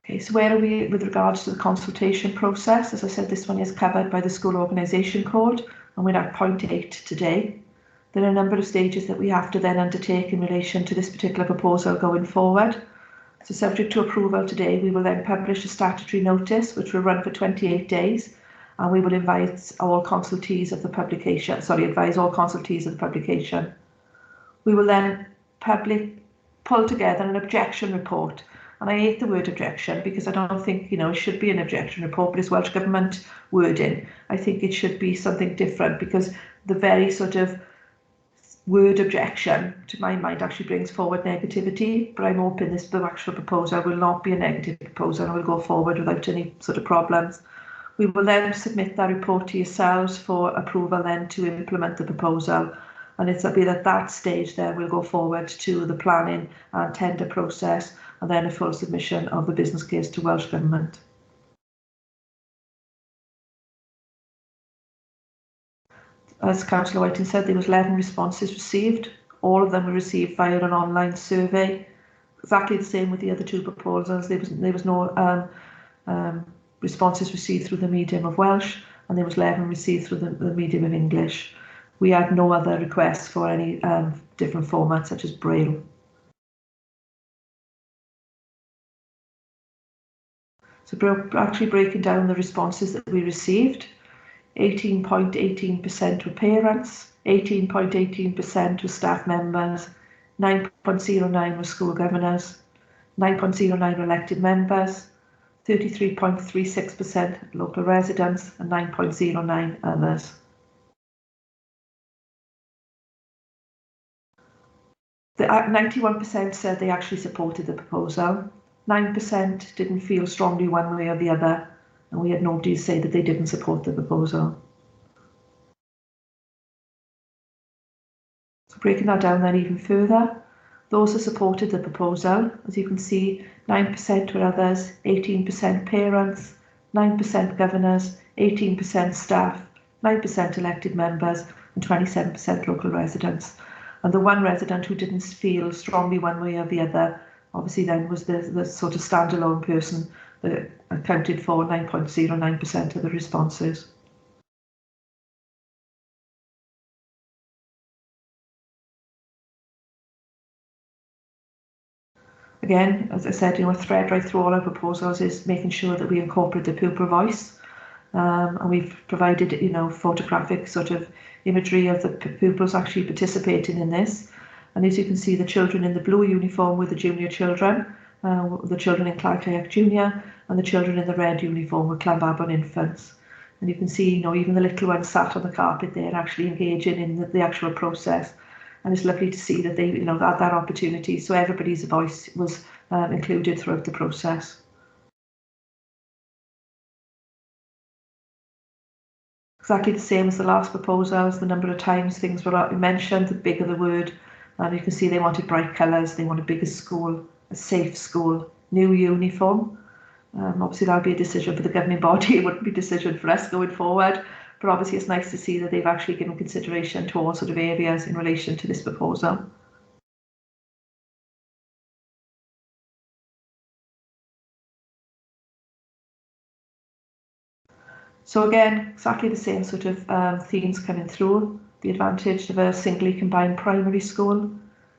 Okay, so where are we with regards to the consultation process? As I said, this one is covered by the School Organisation Code, and we're at point 8 today. There are a number of stages that we have to then undertake in relation to this particular proposal going forward. So subject to approval today, we will then publish a statutory notice, which will run for 28 days, and we will invite all consultees of the publication, advise all consultees of the publication. We will then pull together an objection report. And I hate the word objection because I don't think, you know, it should be an objection report, but it's Welsh Government wording. I think it should be something different because the very sort of word objection, to my mind, actually brings forward negativity. But I'm hoping this actual proposal will not be a negative proposal and will go forward without any sort of problems. We will then submit that report to yourselves for approval then to implement the proposal. And it'll be at that stage there we'll go forward to the planning and tender process and then a full submission of the business case to Welsh Government. As Councillor Whiting said, there was 11 responses received. All of them were received via an online survey. Exactly the same with the other two proposals. There was no responses received through the medium of Welsh, and there was 11 received through the medium of English. We had no other requests for any different formats such as Braille. So actually breaking down the responses that we received, 18.18% were parents, 18.18% were staff members, 9.09% were school governors, 9.09% were elected members, 33.36% local residents, and 9.09% others. The 91% said they actually supported the proposal. 9% didn't feel strongly one way or the other, and we had nobody say that they didn't support the proposal. So breaking that down then even further, those that supported the proposal, as you can see, 9% were others, 18% parents, 9% governors, 18% staff, 9% elected members, and 27% local residents. And the one resident who didn't feel strongly one way or the other, obviously then was the sort of standalone person that accounted for 9.09% of the responses. Again, as I said, a thread right through all our proposals is making sure that we incorporate the pupil voice. And we've provided, photographic sort of imagery of the pupils actually participating in this. And as you can see, the children in the blue uniform were the junior children, the children in Clancayak Junior, and the children in the red uniform were Llanfabon infants. And you can see, even the little ones sat on the carpet there actually engaging in the actual process. And it's lovely to see that they, had that opportunity. So everybody's voice was included throughout the process. Exactly the same as the last proposals, the number of times things were mentioned, the bigger the word. And you can see they wanted bright colours, they want a bigger school, a safe school, new uniform. Obviously that'll be a decision for the governing body, it wouldn't be a decision for us going forward. But obviously it's nice to see that they've actually given consideration to all sort of areas in relation to this proposal. So again, exactly the same sort of themes coming through. The advantage of a singly combined primary school.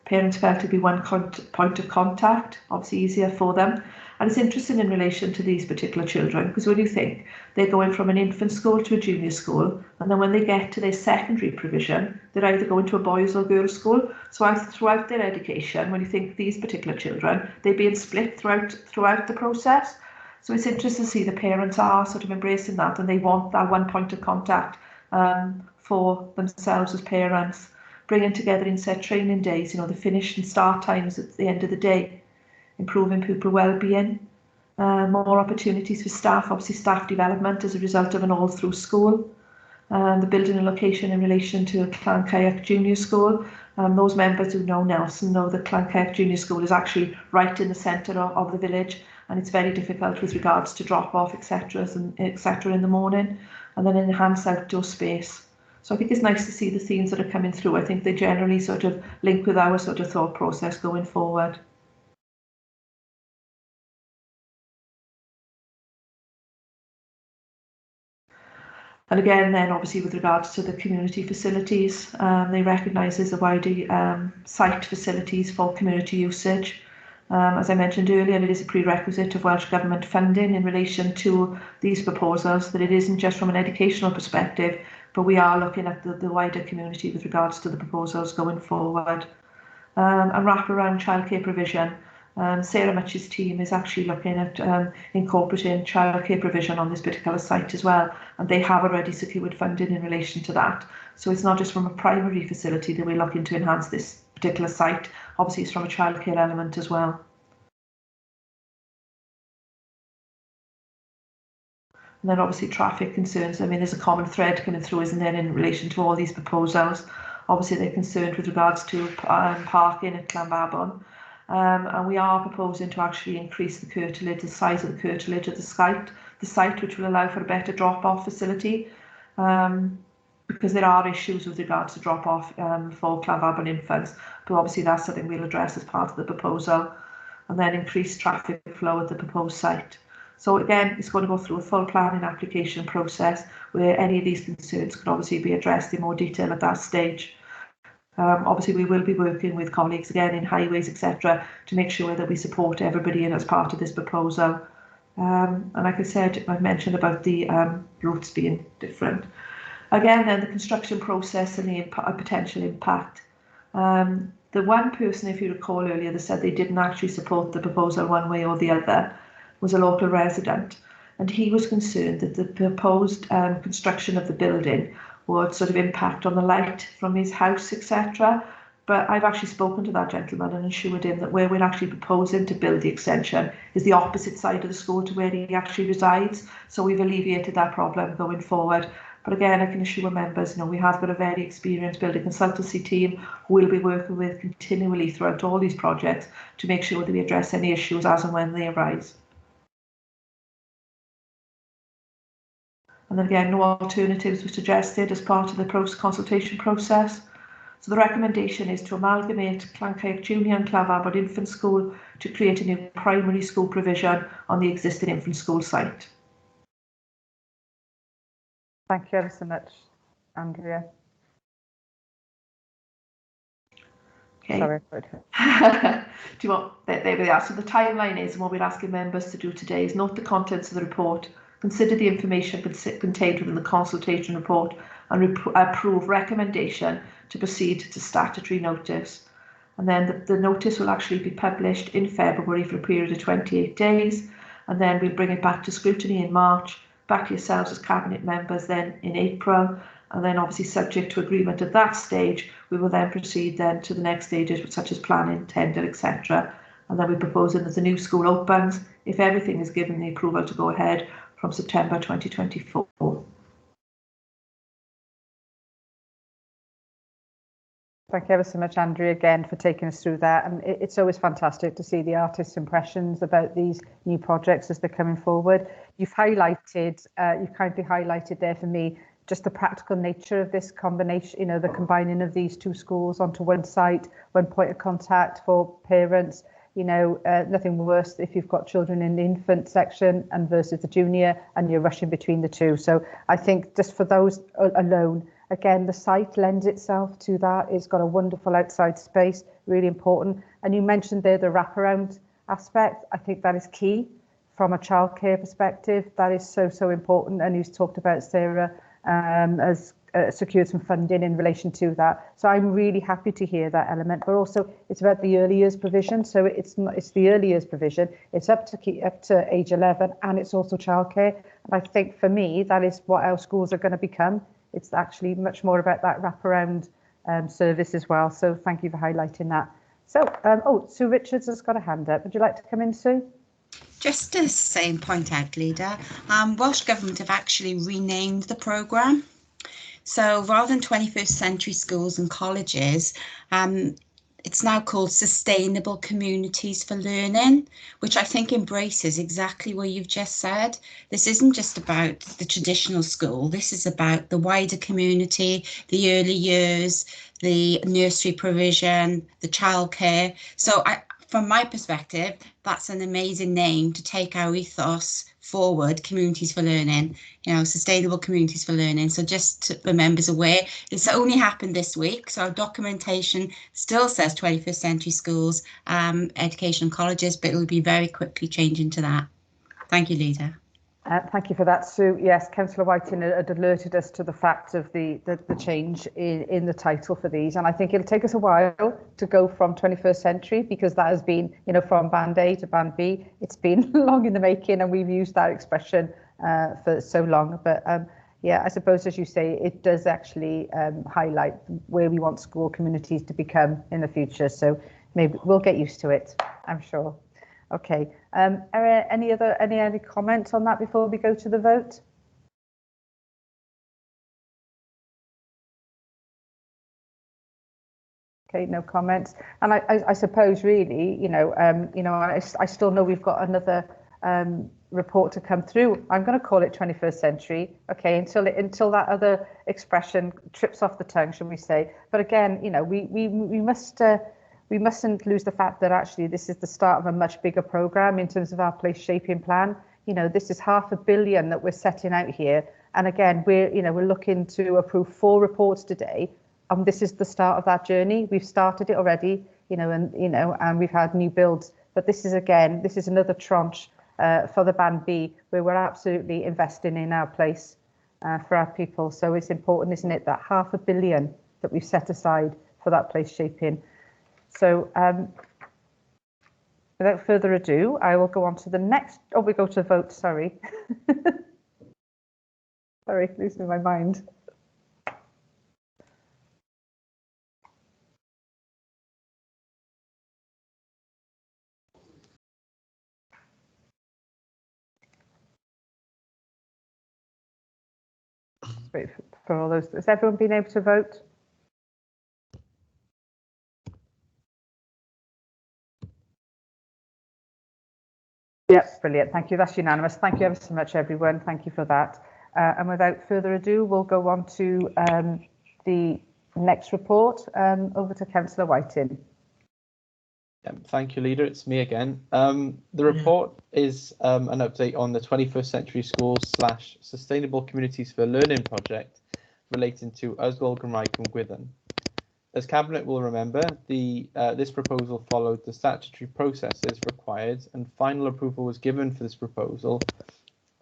Parents felt to be one point of contact, obviously easier for them. And it's interesting in relation to these particular children, because when you think they're going from an infant school to a junior school, and then when they get to their secondary provision, they're either going to a boys or girls school. So throughout their education, when you think these particular children, they're being split throughout the process. So it's interesting to see the parents are sort of embracing that, and they want that one point of contact for themselves as parents, bringing together inset training days, the finish and start times at the end of the day, improving pupil well-being, more opportunities for staff, obviously staff development as a result of an all-through school, the building and location in relation to Llancayak Junior School. Those members who know Nelson know that Llancayak Junior School is actually right in the centre of the village, and it's very difficult with regards to drop-off, etc. in the morning, and then enhanced outdoor space. So I think it's nice to see the themes that are coming through. I think they generally sort of link with our sort of thought process going forward. And again, then obviously with regards to the community facilities, they recognise there's a wider site facilities for community usage. As I mentioned earlier, it is a prerequisite of Welsh Government funding in relation to these proposals, that it isn't just from an educational perspective, but we are looking at the wider community with regards to the proposals going forward. And wraparound childcare provision. Sarah Much's team is actually looking at incorporating childcare provision on this particular site as well, and they have already secured funding in relation to that. So it's not just from a primary facility that we're looking to enhance this particular site, obviously it's from a childcare element as well. And then obviously traffic concerns. I mean, there's a common thread coming through, isn't there, in relation to all these proposals. Obviously they're concerned with regards to parking at Llanfabon. And we are proposing to actually increase the curtilage, the size of the curtilage of the site, which will allow for a better drop-off facility, because there are issues with regards to drop-off for Llanfabon infants, but obviously that's something we'll address as part of the proposal, and then increase traffic flow at the proposed site. So again, it's going to go through a full planning application process where any of these concerns could obviously be addressed in more detail at that stage. Obviously, we will be working with colleagues again in highways, etc., to make sure that we support everybody in as part of this proposal. And like I said, I've mentioned about the routes being different. Again, then the construction process and the potential impact. The one person, if you recall earlier, that said they didn't actually support the proposal one way or the other was a local resident, and he was concerned that the proposed construction of the building would sort of impact on the light from his house, etc. But I've actually spoken to that gentleman and assured him that where we're actually proposing to build the extension is the opposite side of the school to where he actually resides. So we've alleviated that problem going forward. But again, I can assure members, we have got a very experienced building consultancy team who we'll be working with continually throughout all these projects to make sure that we address any issues as and when they arise. And then again, no alternatives were suggested as part of the consultation process. So the recommendation is to amalgamate Llancaig Junior and Clafabod Infant School to create a new primary school provision on the existing infant school site. Thank you ever so much, Andrea. Okay. Sorry. Do you want, there we are. So the timeline is, and what we're asking members to do today is note the contents of the report, consider the information contained within the consultation report, and approve recommendation to proceed to statutory notice. And then the notice will actually be published in February for a period of 28 days, and then we'll bring it back to scrutiny in March, back to yourselves as Cabinet members then in April, and then obviously subject to agreement at that stage, we will then proceed then to the next stages such as planning, tender, etc. And then we're proposing that the new school opens, if everything is given the approval to go ahead, from September 2024. Thank you ever so much, Andrea, again for taking us through that. And it's always fantastic to see the artists' impressions about these new projects as they're coming forward. You've kindly highlighted there for me just the practical nature of this combination, the combining of these two schools onto one site, one point of contact for parents. Nothing worse if you've got children in the infant section and versus the junior and you're rushing between the two. So I think just for those alone, again, the site lends itself to that. It's got a wonderful outside space, really important. And you mentioned there the wraparound aspect. I think that is key from a childcare perspective. That is so important. And you've talked about Sarah has secured some funding in relation to that. So I'm really happy to hear that element. But also, it's about the early years provision. So it's the early years provision. It's up to age 11, and it's also childcare. And I think for me, that is what our schools are going to become. It's actually much more about that wraparound service as well. So thank you for highlighting that. So, Sue Richards has got a hand up. Would you like to come in, Sue? Just to say and point out, Leader, Welsh Government have actually renamed the programme. So rather than 21st century schools and colleges, it's now called Sustainable Communities for Learning, which I think embraces exactly what you've just said. This isn't just about the traditional school. This is about the wider community, the early years, the nursery provision, the childcare. So from my perspective, that's an amazing name to take our ethos forward, Communities for Learning, Sustainable Communities for Learning. So just to the members aware, it's only happened this week. So our documentation still says 21st century schools, education and colleges, but it will be very quickly changing to that. Thank you, Leader. Thank you for that, Sue. Yes, Councillor Whiting had alerted us to the fact of the change in the title for these, and I think it'll take us a while to go from 21st century, because that has been, from Band A to Band B. It's been long in the making, and we've used that expression for so long. But yeah, I suppose, as you say, it does actually highlight where we want school communities to become in the future. So maybe we'll get used to it, I'm sure. Okay. Any other comments on that before we go to the vote? Okay, no comments. And I suppose really, I still know we've got another report to come through. I'm going to call it 21st century. Okay, until that other expression trips off the tongue, shall we say? But again, we mustn't lose the fact that actually this is the start of a much bigger programme in terms of our place shaping plan. This is £500 million that we're setting out here. And again, we're looking to approve 4 reports today. And this is the start of that journey. We've started it already, and we've had new builds. But this is another tranche for the Band B, where we're absolutely investing in our place for our people. So it's important, isn't it, that £500 million that we've set aside for that place shaping. So without further ado, I will go on to the next. Oh, we go to vote. Sorry. Sorry, losing my mind. wait for all those. Has everyone been able to vote? Yes, brilliant. Thank you. That's unanimous. Thank you ever so much, everyone. Thank you for that. And without further ado, we'll go on to the next report. Over to Councillor Whiting. Thank you, Leader. It's me again. The report is an update on the 21st Century Schools / Sustainable Communities for Learning project relating to Ysgol Gymraeg Cwm Gwyddon. As Cabinet will remember, this proposal followed the statutory processes required, and final approval was given for this proposal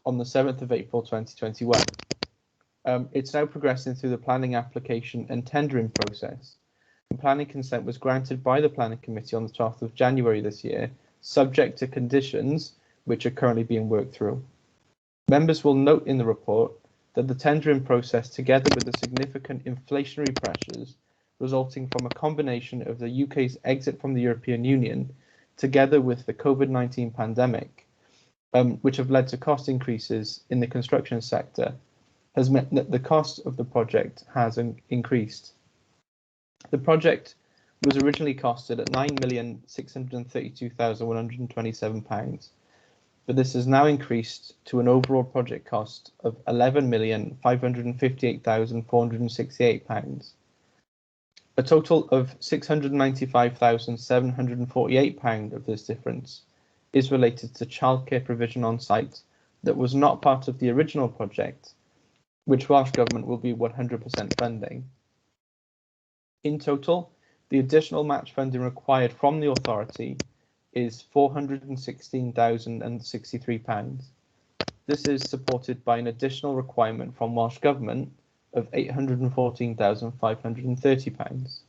on the 7th of April 2021. It's now progressing through the planning application and tendering process. And planning consent was granted by the Planning Committee on the 12th of January this year, subject to conditions which are currently being worked through. Members will note in the report that the tendering process, together with the significant inflationary pressures resulting from a combination of the UK's exit from the European Union, together with the COVID-19 pandemic, which have led to cost increases in the construction sector, has meant that the cost of the project has increased. The project was originally costed at £9,632,127, but this has now increased to an overall project cost of £11,558,468. A total of £695,748 of this difference is related to childcare provision on site that was not part of the original project, which Welsh Government will be 100% funding. In total, the additional match funding required from the authority is £416,063. This is supported by an additional requirement from Welsh Government of £814,530.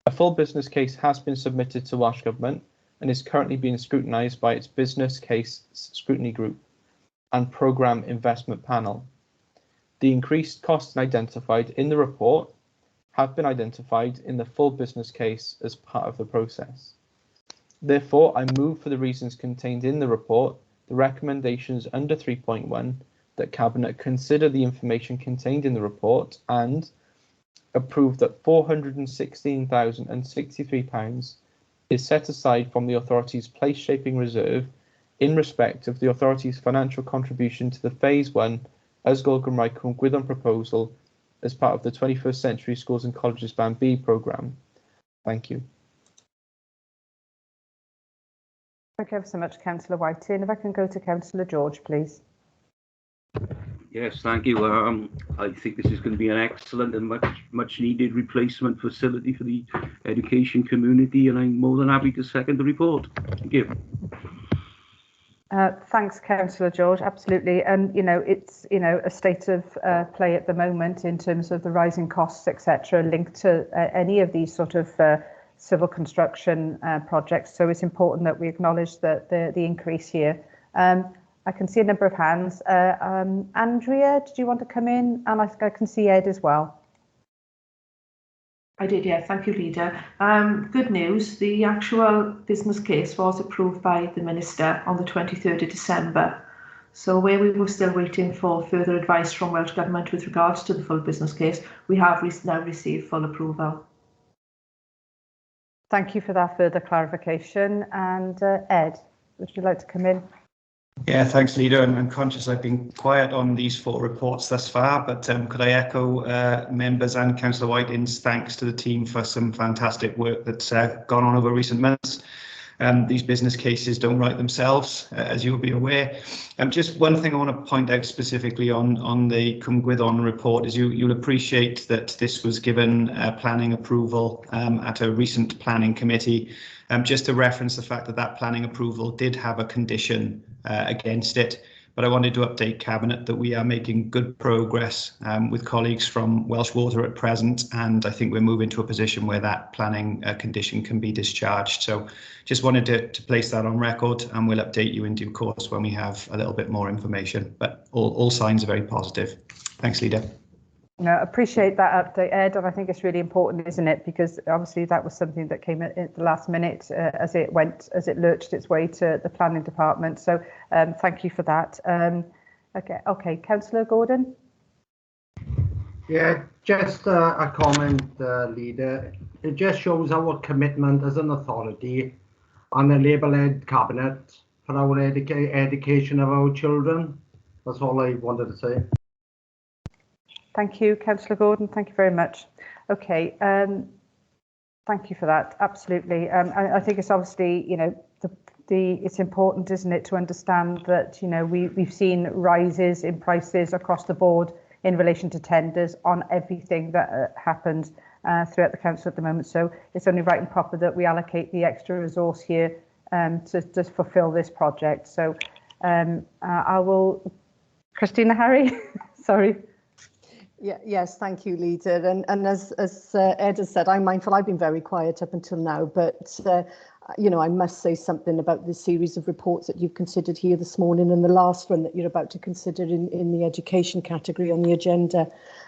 A full business case has been submitted to Welsh Government and is currently being scrutinised by its Business Case Scrutiny Group and Programme Investment Panel. The increased costs identified in the report have been identified in the full business case as part of the process. Therefore, I move, for the reasons contained in the report, the recommendations under 3.1 that Cabinet consider the information contained in the report and approve that £416,063 is set aside from the authority's place shaping reserve in respect of the authority's financial contribution to the Phase 1 Ysgol Gymraeg Cwm Gwyddon proposal as part of the 21st Century Schools and Colleges Band B programme. Thank you. Thank you ever so much, Councillor Whiting. If I can go to Councillor George, please. Yes, thank you. I think this is going to be an excellent and much needed replacement facility for the education community, and I'm more than happy to second the report. Thank you. Thanks, Councillor George. Absolutely, and it's a state of play at the moment in terms of the rising costs, etc., linked to any of these sort of civil construction projects. So it's important that we acknowledge the increase here. I can see a number of hands. Andrea, did you want to come in? And I can see Ed as well. I did, yeah. Thank you, Leader. Good news. The actual business case was approved by the Minister on the 23rd of December. So where we were still waiting for further advice from Welsh Government with regards to the full business case, we have now received full approval. Thank you for that further clarification. And Ed, would you like to come in? Yeah, thanks, Leader. And I'm conscious I've been quiet on these 4 reports thus far, but could I echo members and Councillor Whiting's thanks to the team for some fantastic work that's gone on over recent months. These business cases don't write themselves, as you'll be aware. Just one thing I want to point out specifically on the Cwm Gwyddon report is you'll appreciate that this was given planning approval at a recent planning committee. Just to reference the fact that that planning approval did have a condition against it, but I wanted to update Cabinet that we are making good progress with colleagues from Welsh Water at present, and I think we're moving to a position where that planning condition can be discharged. So just wanted to place that on record, and we'll update you in due course when we have a little bit more information, but all signs are very positive. Thanks, Leader. No, appreciate that update, Ed, and I think it's really important, isn't it? Because obviously that was something that came at the last minute as it lurched its way to the planning department. So thank you for that. Okay, Councillor Gordon. Yeah, just a comment, Leader. It just shows our commitment as an authority and a Labour-led cabinet for our education of our children. That's all I wanted to say. Thank you, Councillor Gordon. Thank you very much. Okay, thank you for that. Absolutely. I think it's obviously, you know, it's important, isn't it, to understand that, you know, we've seen rises in prices across the board in relation to tenders on everything that happens throughout the council at the moment. So it's only right and proper that we allocate the extra resource here to fulfil this project. So I will, Christina Harry, sorry. Yes, thank you, Leader. And as Ed has said, I'm mindful I've been very quiet up until now, but you know, I must say something about this series of reports that you've considered here this morning and the last one that you're about to consider in the education category on the agenda.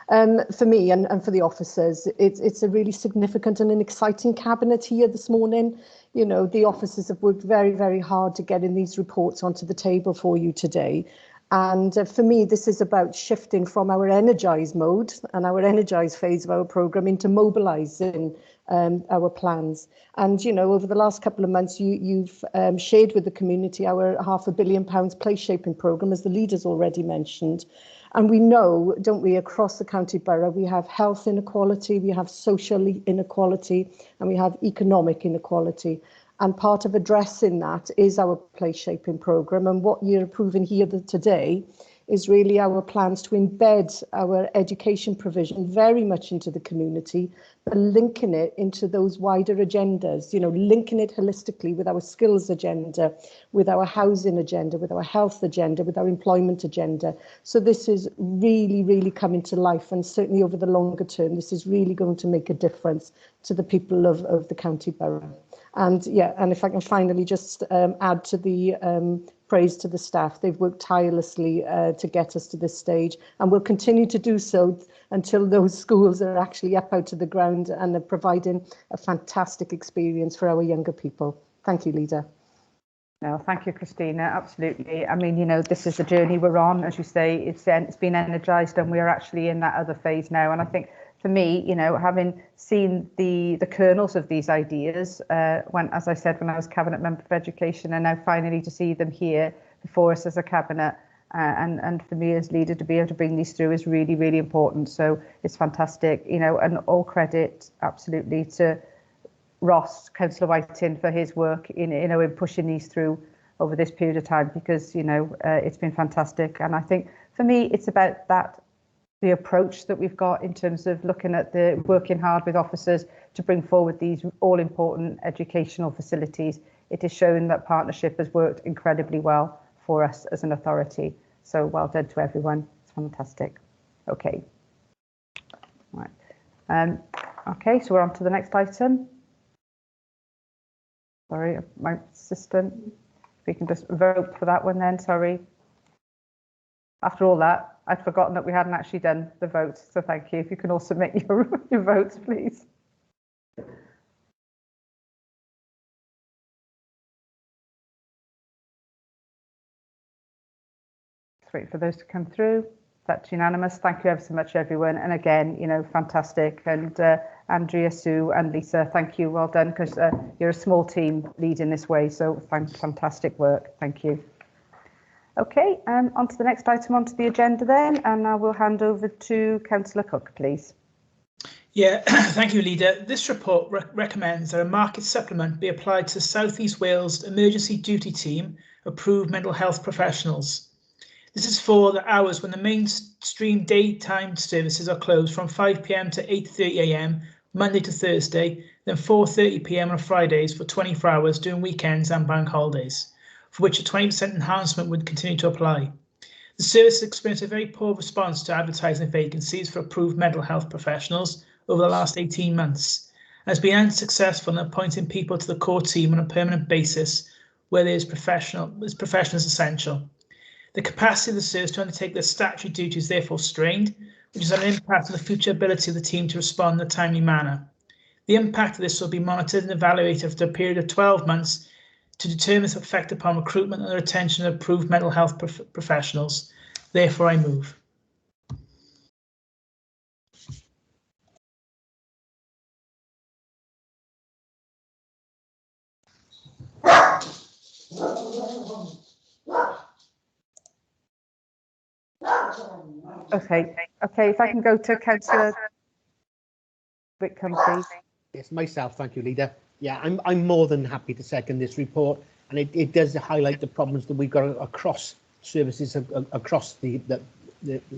For me and for the officers, it's a really significant and an exciting cabinet here this morning. You know, the officers have worked very, very hard to get in these reports onto the table for you today. And for me, this is about shifting from our energise mode and our energise phase of our programme into mobilising our plans. And, you know, over the last couple of months, you've shared with the community our £500 million place shaping programme, as the leader's already mentioned. And we know, don't we, across the county borough, we have health inequality, we have social inequality, and we have economic inequality. And part of addressing that is our place shaping programme. And what you're approving here today is really our plans to embed our education provision very much into the community, but linking it into those wider agendas, you know, linking it holistically with our skills agenda, with our housing agenda, with our health agenda, with our employment agenda. So this is really, really coming to life, and certainly over the longer term, this is really going to make a difference to the people of the county borough. And yeah, and if I can finally just add to the praise to the staff, they've worked tirelessly to get us to this stage, and will continue to do so until those schools are actually up out of the ground and are providing a fantastic experience for our younger people. Thank you, Leader. No, thank you, Christina. Absolutely. I mean, you know, this is the journey we're on. As you say, it's been energised, and we're actually in that other phase now. And I think, for me, you know, having seen the kernels of these ideas, as I said, when I was Cabinet Member for Education, and now finally to see them here before us as a Cabinet, and for me as Leader to be able to bring these through is really, really important. So it's fantastic, you know, and all credit absolutely to Ross, Councillor Whiting, for his work in pushing these through over this period of time, because, you know, it's been fantastic. And I think for me, it's about the approach that we've got in terms of looking at the working hard with officers to bring forward these all important educational facilities. It is showing that partnership has worked incredibly well for us as an authority. So well done to everyone. It's fantastic. Okay. Right. Okay, so we're on to the next item. Sorry, my assistant. If we can just vote for that one then, sorry. After all that, I'd forgotten that we hadn't actually done the votes, so thank you. If you can all submit your votes, please. Let's wait for those to come through. That's unanimous. Thank you ever so much, everyone. And again, you know, fantastic. And Andrea, Sue and Lisa, thank you. Well done, because you're a small team leading this way. So fantastic work. Thank you. Okay, on to the next item onto the agenda then, and I will hand over to Councillor Cook, please. Yeah, thank you, Leader. This report recommends that a market supplement be applied to South East Wales Emergency Duty Team approved mental health professionals. This is for the hours when the mainstream daytime services are closed from 5 p.m. to 8:30 a.m. Monday to Thursday, then 4:30 p.m. on Fridays for 24 hours during weekends and bank holidays, for which a 20% enhancement would continue to apply. The service experienced a very poor response to advertising vacancies for approved mental health professionals over the last 18 months, and has been unsuccessful in appointing people to the core team on a permanent basis where there is professionals essential. The capacity of the service to undertake their statutory duties is therefore strained, which has had an impact on the future ability of the team to respond in a timely manner. The impact of this will be monitored and evaluated after a period of 12 months to determine its effect upon recruitment and the retention of approved mental health professionals. Therefore, I move. Okay, if I can go to Councillor Whitcomb, please. Yes, myself, thank you, Leader. Yeah, I'm more than happy to second this report, and it does highlight the problems that we've got across services across the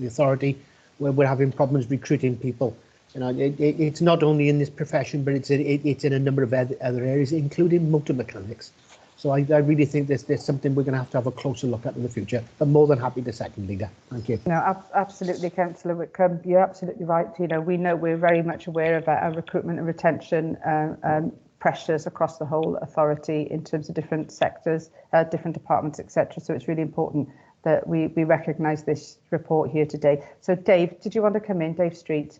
authority, where we're having problems recruiting people. You know, it's not only in this profession, but it's in a number of other areas, including motor mechanics. So I really think there's something we're going to have a closer look at in the future. But more than happy to second, Leader. Thank you. No, absolutely, Councillor Whitcomb. You're absolutely right. You know, we're very much aware about our recruitment and retention pressures across the whole authority in terms of different sectors, different departments, etc. So it's really important that we recognise this report here today. So Dave, did you want to come in? Dave Street.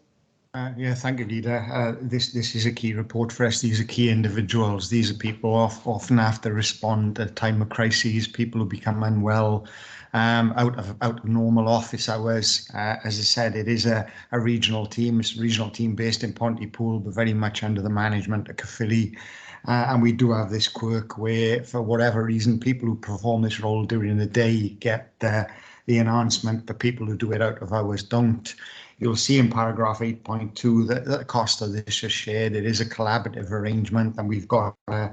Yeah, thank you, Leader. This is a key report for us. These are key individuals. These are people often have to respond at a time of crises, people who become unwell, out of normal office hours. As I said, it is a regional team. It's a regional team based in Pontypool, but very much under the management of Caerphilly. And we do have this quirk where, for whatever reason, people who perform this role during the day get the enhancement, but people who do it out of hours don't. You'll see in paragraph 8.2 that the cost of this is shared. It is a collaborative arrangement, and we've got a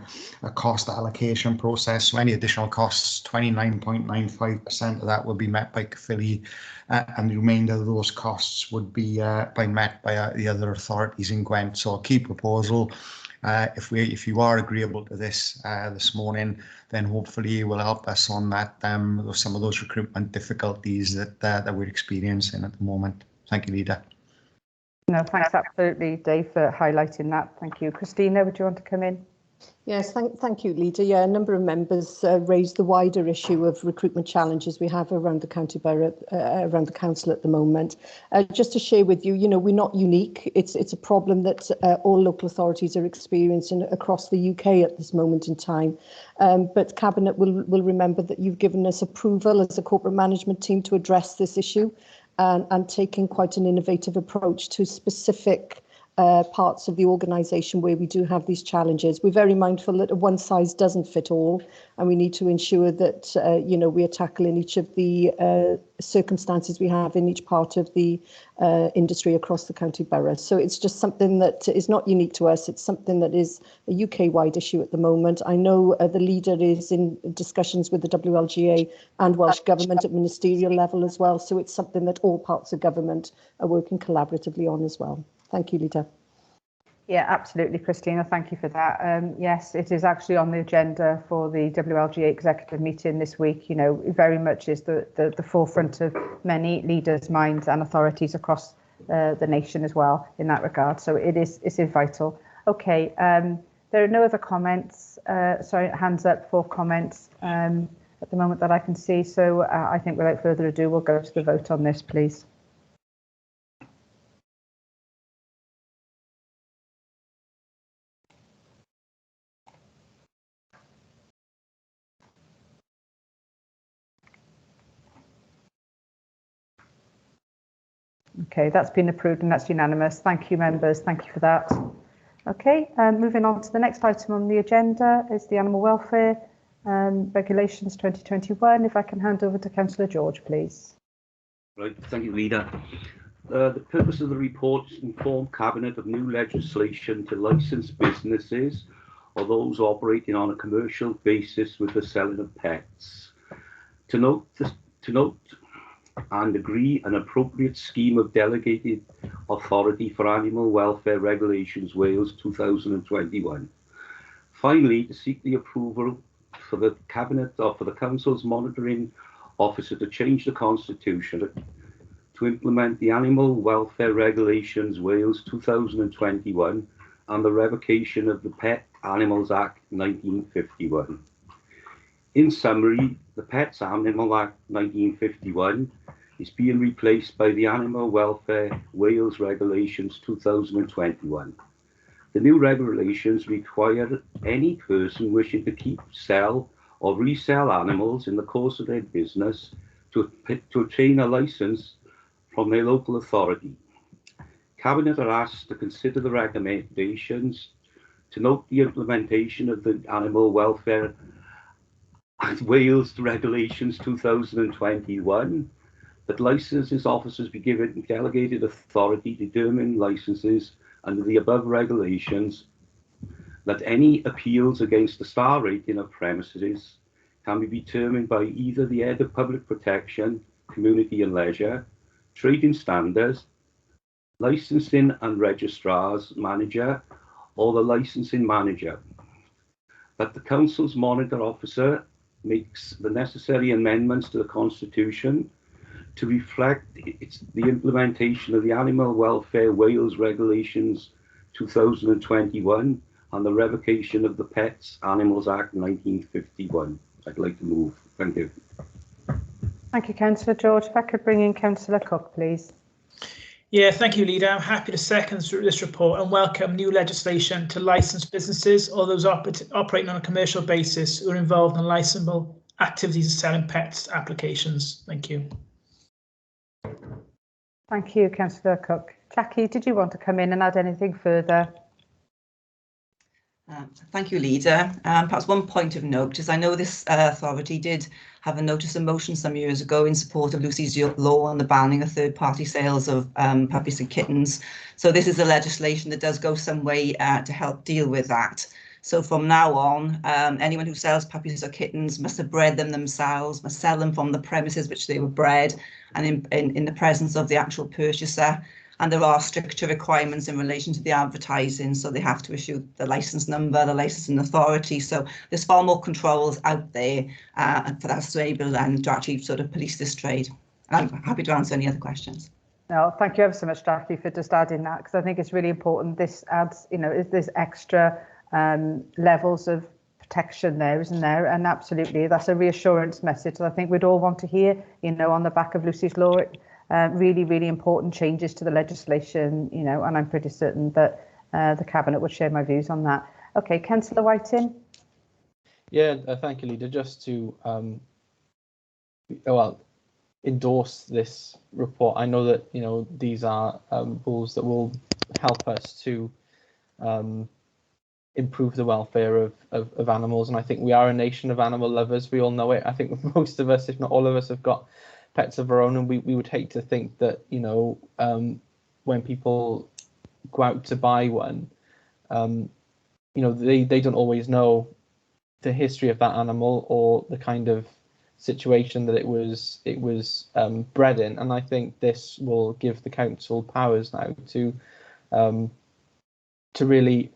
cost allocation process. So any additional costs, 29.95% of that will be met by Caerphilly, and the remainder of those costs would be met by the other authorities in Gwent. So a key proposal. If you are agreeable to this this morning, then hopefully you will help us on that some of those recruitment difficulties that we're experiencing at the moment. Thank you, Leader. No, thanks absolutely, Dave, for highlighting that. Thank you. Christina, would you want to come in? Yes, thank you, Leader. Yeah, a number of members raised the wider issue of recruitment challenges we have around the county borough, around the council at the moment. Just to share with you, you know, we're not unique. It's a problem that all local authorities are experiencing across the UK at this moment in time. But Cabinet will remember that you've given us approval as a corporate management team to address this issue, and taking quite an innovative approach to specific parts of the organisation where we do have these challenges. We're very mindful that one size doesn't fit all, and we need to ensure that you know, we are tackling each of the circumstances we have in each part of the industry across the county borough. So it's just something that is not unique to us. It's something that is a UK-wide issue at the moment. I know the Leader is in discussions with the WLGA and Welsh Government at ministerial level as well. So it's something that all parts of government are working collaboratively on as well. Thank you, Leader. Yeah, absolutely, Christina. Thank you for that. Yes, it is actually on the agenda for the WLGA executive meeting this week. You know, it very much is the forefront of many leaders' minds and authorities across the nation as well in that regard. So it's vital. Okay, there are no other comments. Sorry, hands up for comments at the moment that I can see. So I think without further ado, we'll go to the vote on this, please. Okay, that's been approved and that's unanimous. Thank you, members. Thank you for that. Okay, moving on to the next item on the agenda is the Animal Welfare Regulations 2021. If I can hand over to Councillor George, please. Right, thank you, Leader. The purpose of the report is to inform Cabinet of new legislation to licence businesses or those operating on a commercial basis with the selling of pets. To note and agree an appropriate scheme of delegated authority for Animal Welfare Regulations Wales 2021. Finally, to seek the approval for the Cabinet or for the Council's monitoring officer to change the Constitution to implement the Animal Welfare Regulations Wales 2021 and the revocation of the Pet Animals Act 1951. In summary, the Pets Animal Act 1951 is being replaced by the Animal Welfare Wales Regulations 2021. The new regulations require any person wishing to keep, sell or resell animals in the course of their business to obtain a licence from their local authority. Cabinet are asked to consider the recommendations, to note the implementation of the Animal Welfare and Wales Regulations 2021, that licences officers be given delegated authority to determine licences under the above regulations, that any appeals against the star rating of premises can be determined by either the Head of Public Protection, Community and Leisure, Trading Standards, Licensing and Registrar's Manager, or the Licensing Manager. That the Council's Monitor Officer makes the necessary amendments to the Constitution to reflect the implementation of the Animal Welfare Wales Regulations 2021 and the revocation of the Pets Animals Act 1951. I'd like to move. Thank you. Thank you, Councillor George. If I could bring in Councillor Cook, please. Yeah, thank you, Leader. I'm happy to second this report and welcome new legislation to licensed businesses or those operating on a commercial basis who are involved in licensable activities of selling pets applications. Thank you. Thank you, Councillor Cook. Jackie, did you want to come in and add anything further? Thank you, Leader. Perhaps one point of note is I know this authority did have a notice of motion some years ago in support of Lucy's law on the banning of third-party sales of puppies and kittens. So this is a legislation that does go some way to help deal with that. So from now on, anyone who sells puppies or kittens must have bred them themselves, must sell them from the premises which they were bred and in the presence of the actual purchaser. And there are stricter requirements in relation to the advertising. So they have to issue the license number, the licensing authority. So there's far more controls out there for us to be able to actually sort of police this trade. And I'm happy to answer any other questions. No, thank you ever so much, Jackie, for just adding that, because I think it's really important. This adds, there's extra levels of protection there, isn't there? And absolutely, that's a reassurance message that I think we'd all want to hear, on the back of Lucy's law. Really, really important changes to the legislation, and I'm pretty certain that the Cabinet would share my views on that. Okay, Councillor Whiting. Yeah, thank you, Leader. Just to endorse this report. I know that these are rules that will help us to improve the welfare of animals, and I think we are a nation of animal lovers. We all know it. I think most of us, if not all of us, have got pets of our own, and we would hate to think that when people go out to buy one, they don't always know the history of that animal or the kind of situation that it was bred in. And I think this will give the council powers now to really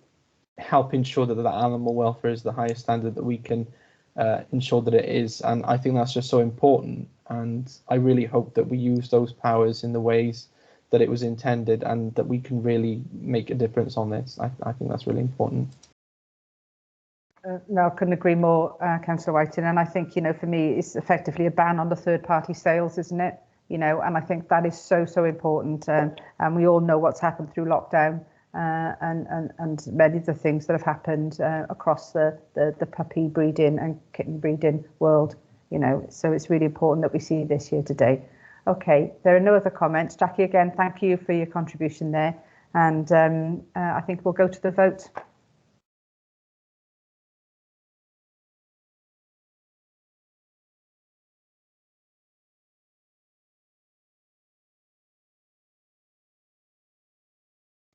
help ensure that animal welfare is the highest standard that we can ensure that it is. And I think that's just so important. And I really hope that we use those powers in the ways that it was intended and that we can really make a difference on this. I think that's really important. No, I couldn't agree more, Councillor Whiting. And I think, for me, it's effectively a ban on the third-party sales, isn't it? And I think that is so, so important. And we all know what's happened through lockdown and many of the things that have happened across the puppy breeding and kitten breeding world. So it's really important that we see this here today. Okay, there are no other comments. Jackie, again, thank you for your contribution there. And I think we'll go to the vote.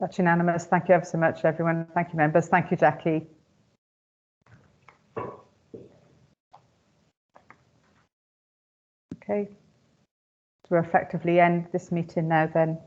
That's unanimous. Thank you ever so much, everyone. Thank you, members. Thank you, Jackie. Okay, so we'll effectively end this meeting now then.